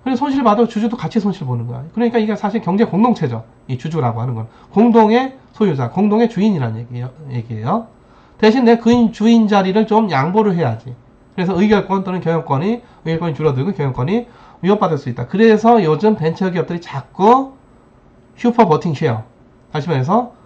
그래서 손실 봐도 주주도 같이 손실 보는 거야. 그러니까 이게 사실 경제 공동체죠. 이 주주라고 하는 건 공동의 소유자, 공동의 주인이라는 얘기예요. 대신 내 주인 자리를 좀 양보를 해야지. 그래서 의결권 또는 의결권이 줄어들고 경영권이 위협받을 수 있다. 그래서 요즘 벤처기업들이 자꾸 슈퍼 버팅 쉐어, 다시 말해서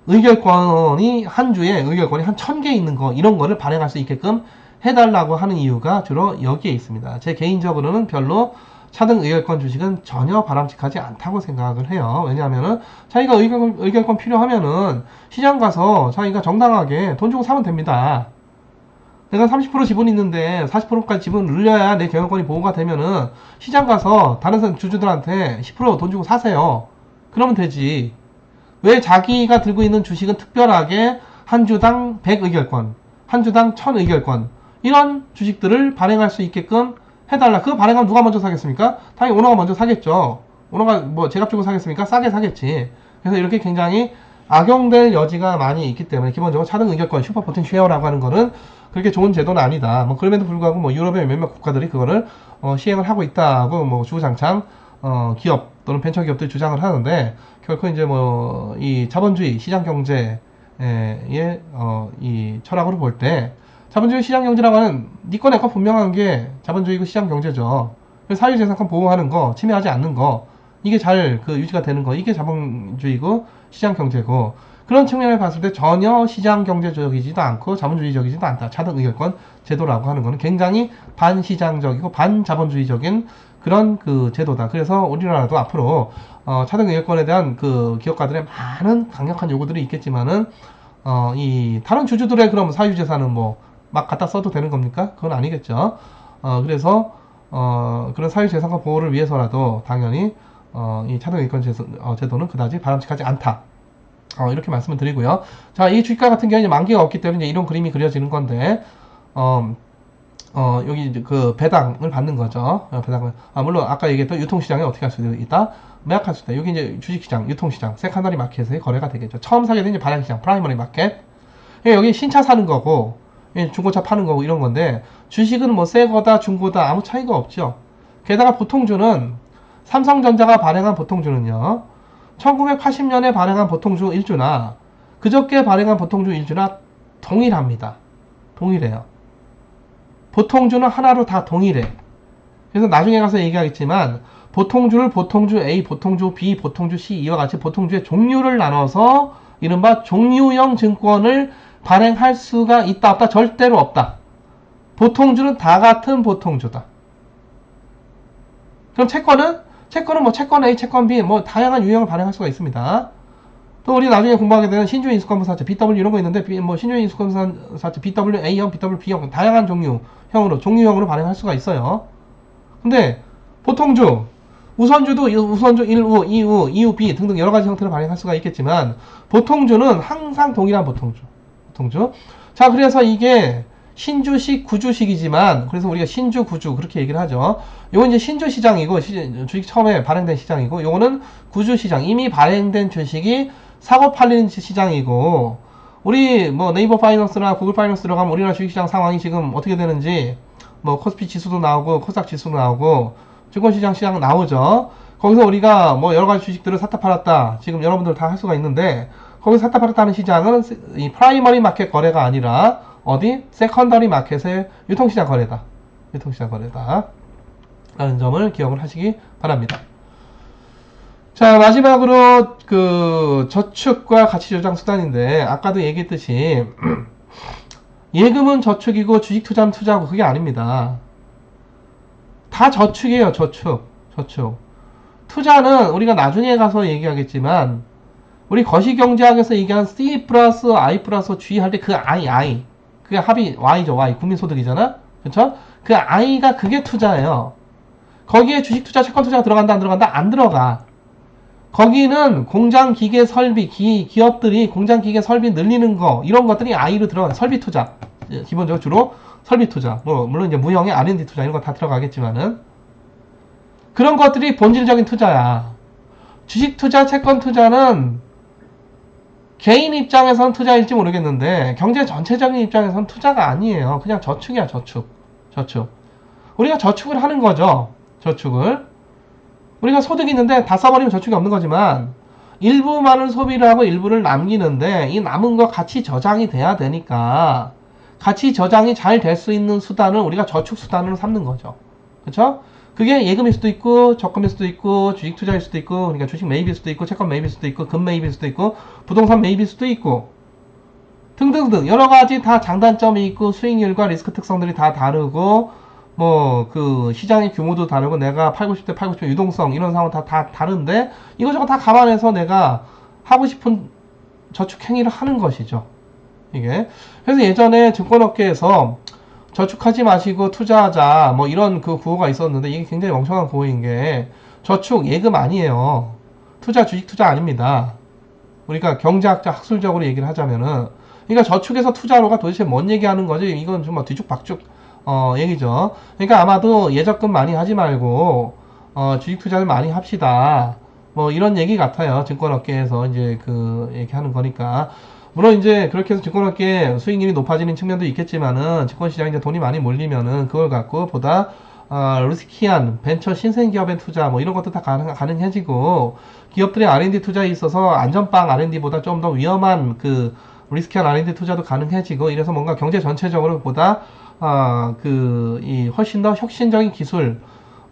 의결권이 한 주에 의결권이 한 1000개 있는 거, 이런 거를 발행할 수 있게끔 해달라고 하는 이유가 주로 여기에 있습니다. 제 개인적으로는 별로 차등 의결권 주식은 전혀 바람직하지 않다고 생각을 해요. 왜냐하면은 자기가 의결권 필요하면은 시장 가서 자기가 정당하게 돈 주고 사면 됩니다. 내가 30% 지분이 있는데 40%까지 지분을 늘려야 내 경영권이 보호가 되면은 시장 가서 다른 주주들한테 10%돈 주고 사세요. 그러면 되지. 왜 자기가 들고 있는 주식은 특별하게 한 주당 100의결권, 한 주당 1000의결권 이런 주식들을 발행할 수 있게끔 해달라. 그거 발행하면 누가 먼저 사겠습니까? 당연히 오너가 먼저 사겠죠. 오너가 뭐 제값 주고 사겠습니까? 싸게 사겠지. 그래서 이렇게 굉장히 악용될 여지가 많이 있기 때문에 기본적으로 차등 의결권 슈퍼포텐 쉐어라고 하는 거는 그렇게 좋은 제도는 아니다. 뭐 그럼에도 불구하고 뭐 유럽의 몇몇 국가들이 그거를 시행을 하고 있다고 뭐 주구장창 기업 또는 벤처 기업들이 주장을 하는데 결코 이제 뭐 이 자본주의 시장 경제의 이 철학으로 볼 때 자본주의 시장 경제라고 하는 니꺼 내꺼 분명한 게 자본주의고 시장 경제죠. 사유재산권 보호하는 거, 침해하지 않는 거, 이게 잘 그 유지가 되는 거, 이게 자본주의고 시장 경제고, 그런 측면을 봤을 때 전혀 시장 경제적이지도 않고 자본주의적이지도 않다. 차등 의결권 제도라고 하는 거는 굉장히 반시장적이고 반자본주의적인 그런 그 제도다. 그래서 우리나라도 앞으로 차등 의결권에 대한 그 기업가들의 많은 강력한 요구들이 있겠지만은 이 다른 주주들의 그럼 사유재산은 뭐 막 갖다 써도 되는 겁니까? 그건 아니겠죠. 그래서 그런 사유재산권 보호를 위해서라도 당연히 이 차등 의결권 제도는 그다지 바람직하지 않다. 이렇게 말씀을 드리고요. 자, 이 주식가 같은 경우는 만기가 없기 때문에 이제 이런 그림이 그려지는 건데, 여기 이제 그 배당을 받는 거죠. 배당을. 물론 아까 얘기했던 유통시장에 어떻게 할 수 있다? 매각할 수 있다. 여기 이제 주식시장, 유통시장, 세컨더리 마켓에 거래가 되겠죠. 처음 사게 되는 이제 발행시장, 프라이머리 마켓. 여기 신차 사는 거고, 중고차 파는 거고 이런 건데, 주식은 뭐 새 거다, 중고다 아무 차이가 없죠. 게다가 보통주는 삼성전자가 발행한 보통주는요. 1980년에 발행한 보통주 1주나 그저께 발행한 보통주 1주나 동일합니다. 동일해요. 보통주는 하나로 다 동일해. 그래서 나중에 가서 얘기하겠지만 보통주를 보통주 A, 보통주 B, 보통주 C 이와 같이 보통주의 종류를 나눠서 이른바 종류형 증권을 발행할 수가 있다 없다? 절대로 없다. 보통주는 다 같은 보통주다. 그럼 채권은 뭐 채권 A, 채권 B 뭐 다양한 유형을 발행할 수가 있습니다. 또 우리 나중에 공부하게 되는 신주의 인수권분사채 BW 이런 거 있는데 뭐 신주의 인수권분사채 BW A형, BW B형 다양한 종류형으로 발행할 수가 있어요. 근데 보통주, 우선주 1우, 2우, 2우 B 등등 여러 가지 형태로 발행할 수가 있겠지만 보통주는 항상 동일한 보통주. 자, 그래서 이게 신주식, 구주식이지만 그래서 우리가 신주, 구주 그렇게 얘기를 하죠. 요건 이제 신주 시장이고 주식 처음에 발행된 시장이고 요거는 구주 시장, 이미 발행된 주식이 사고 팔리는 시장이고 우리 뭐 네이버 파이낸스나 구글 파이낸스 들어가면 우리나라 주식시장 상황이 지금 어떻게 되는지 뭐 코스피 지수도 나오고 코스닥 지수도 나오고 증권시장 시장 나오죠. 거기서 우리가 뭐 여러가지 주식들을 샀다 팔았다 지금 여러분들 다 할 수가 있는데 거기서 샀다 팔았다 하는 시장은 이 프라이머리 마켓 거래가 아니라 어디? 세컨더리 마켓의 유통시장 거래다. 라는 점을 기억을 하시기 바랍니다. 자, 마지막으로 그 저축과 가치조정 수단인데 아까도 얘기했듯이 예금은 저축이고 주식 투자는 투자고 그게 아닙니다. 다 저축이에요. 저축. 투자는 우리가 나중에 가서 얘기하겠지만 우리 거시경제학에서 얘기한 C 플러스 I 플러스 G 할 때 그 I 그게 합이 Y죠. Y 국민소득이잖아. 그쵸? 그 I가 그게 투자예요. 거기에 주식 투자, 채권 투자가 들어간다 안 들어간다? 안 들어가. 거기는 공장 기계 설비, 기업들이 공장 기계 설비 늘리는 거 이런 것들이 I로 들어가요. 설비 투자. 기본적으로 주로 설비 투자. 뭐 물론 이제 무형의 R&D 투자 이런 거 다 들어가겠지만은 그런 것들이 본질적인 투자야. 주식 투자, 채권 투자는 개인 입장에서는 투자일지 모르겠는데 경제 전체적인 입장에서는 투자가 아니에요. 그냥 저축이야. 저축. 우리가 저축을 하는 거죠. 우리가 소득이 있는데 다 써버리면 저축이 없는 거지만 일부만을 소비를 하고 일부를 남기는데 이 남은 거 가치 저장이 돼야 되니까 가치 저장이 잘 될 수 있는 수단을 우리가 저축 수단으로 삼는 거죠. 그쵸? 그게 예금일 수도 있고 적금일 수도 있고 주식 투자일 수도 있고 그러니까 주식 매입일 수도 있고 채권 매입일 수도 있고 금 매입일 수도 있고 부동산 매입일 수도 있고 등등등 여러 가지 다 장단점이 있고 수익률과 리스크 특성들이 다 다르고 뭐 그 시장의 규모도 다르고 내가 팔고 싶을 때 유동성 이런 상황 다 다른데 이것저것 다 감안해서 내가 하고 싶은 저축 행위를 하는 것이죠. 이게 그래서 예전에 증권업계에서 저축하지 마시고 투자하자 뭐 이런 그 구호가 있었는데 이게 굉장히 멍청한 구호인 게 저축 예금 아니에요. 투자 주식 투자 아닙니다. 우리가 경제학자 학술적으로 얘기를 하자면은 그러니까 저축에서 투자로가 도대체 뭔 얘기하는 거지? 이건 좀 뒤죽박죽 얘기죠. 그러니까 아마도 예적금 많이 하지 말고 주식 투자를 많이 합시다. 뭐 이런 얘기 같아요. 증권업계에서 이제 그 얘기하는 거니까. 물론 이제 그렇게 해서 증권업계 수익률이 높아지는 측면도 있겠지만은 증권시장에 이제 돈이 많이 몰리면은 그걸 갖고 보다 리스키한 벤처 신생기업의 투자 뭐 이런 것도 다 가능해지고 기업들의 R&D 투자에 있어서 안전빵 R&D보다 좀 더 위험한 그 리스키한 R&D 투자도 가능해지고 이래서 뭔가 경제 전체적으로 보다 이 훨씬 더 혁신적인 기술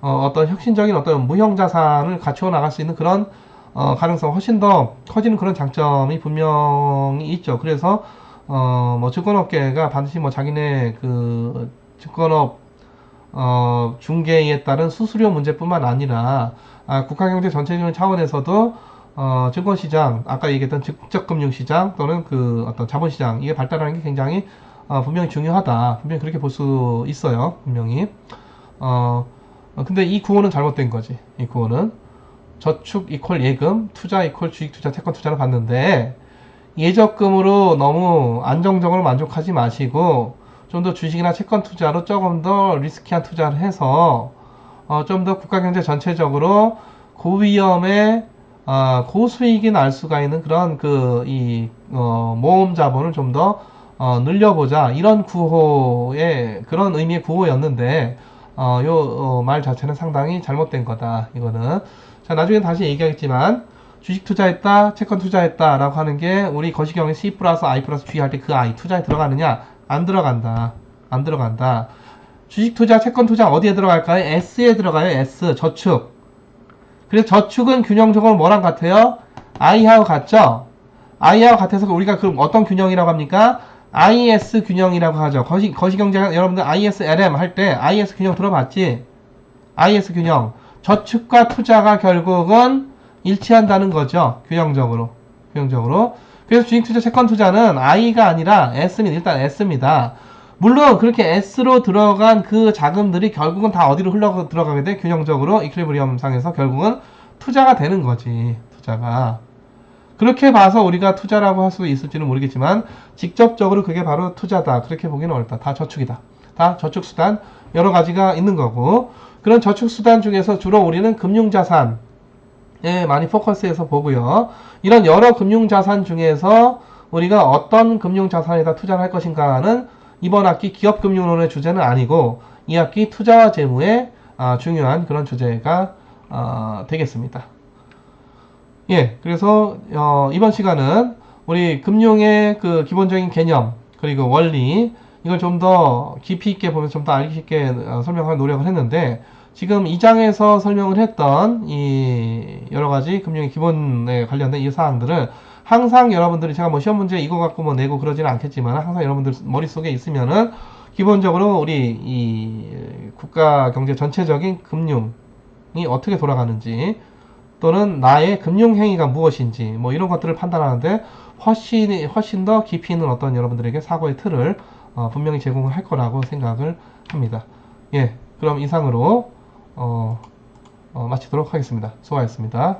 어떤 혁신적인 어떤 무형 자산을 갖추어 나갈 수 있는 그런 가능성 훨씬 더 커지는 그런 장점이 분명히 있죠. 그래서 뭐 증권업계가 반드시 뭐 자기네 그 증권업 중개에 따른 수수료 문제뿐만 아니라 국가경제 전체적인 차원에서도 증권시장, 아까 얘기했던 직접금융시장 또는 그 어떤 자본시장 이게 발달하는 게 굉장히 분명히 중요하다. 분명히 그렇게 볼 수 있어요. 분명히. 근데 이 구호는 잘못된 거지. 이 구호는 저축 이퀄 예금, 투자 이퀄 주식 투자, 채권 투자를 봤는데 예적금으로 너무 안정적으로 만족하지 마시고 좀 더 주식이나 채권 투자로 조금 더 리스키한 투자를 해서 좀 더 국가경제 전체적으로 고위험의 고수익이 날 수가 있는 그런 모험 자본을 좀 더 늘려보자 이런 구호의 그런 의미의 구호였는데 말 자체는 상당히 잘못된 거다. 이거는 자 나중에 다시 얘기하겠지만 주식 투자했다, 채권 투자했다 라고 하는 게 우리 거시경의 C 플러스 I 플러스 G 할 때 그 I 투자에 들어가느냐? 안 들어간다. 안 들어간다. 주식 투자, 채권 투자 어디에 들어갈까요? S에 들어가요. S. 저축. 그래서 저축은 균형적으로 뭐랑 같아요? I하고 같죠? I하고 같아서 우리가 그럼 어떤 균형이라고 합니까? IS 균형이라고 하죠. 거시경제 여러분들 ISLM 할 때 IS 균형 들어봤지? IS 균형. 저축과 투자가 결국은 일치한다는 거죠. 균형적으로. 그래서 주식투자, 채권투자는 I가 아니라 S는 일단 S입니다. 물론 그렇게 S로 들어간 그 자금들이 결국은 다 어디로 들어가게 돼? 균형적으로 이퀄리브리엄 상에서 결국은 투자가 되는 거지. 투자가. 그렇게 봐서 우리가 투자라고 할 수 있을지는 모르겠지만 직접적으로 그게 바로 투자다. 그렇게 보기는 어렵다. 다 저축이다. 다 저축수단 여러 가지가 있는 거고 그런 저축수단 중에서 주로 우리는 금융자산 많이 포커스해서 보고요. 이런 여러 금융자산 중에서 우리가 어떤 금융자산에다 투자를 할 것인가는 이번 학기 기업금융론의 주제는 아니고 이 학기 투자와 재무의 중요한 그런 주제가 되겠습니다. 예, 그래서 이번 시간은 우리 금융의 그 기본적인 개념 그리고 원리 이걸 좀 더 깊이 있게 보면 좀 더 알기 쉽게 설명할 노력을 했는데 지금 2장에서 설명을 했던 이 여러가지 금융의 기본에 관련된 이 사항들을 항상 여러분들이 제가 뭐 시험 문제 이거 갖고 뭐 내고 그러지는 않겠지만 항상 여러분들 머릿속에 있으면은 기본적으로 우리 이 국가 경제 전체적인 금융이 어떻게 돌아가는지 또는 나의 금융 행위가 무엇인지 뭐 이런 것들을 판단하는데 훨씬 더 깊이 있는 어떤 여러분들에게 사고의 틀을 분명히 제공을 할 거라고 생각을 합니다. 예, 그럼 이상으로 마치도록 하겠습니다. 수고하셨습니다.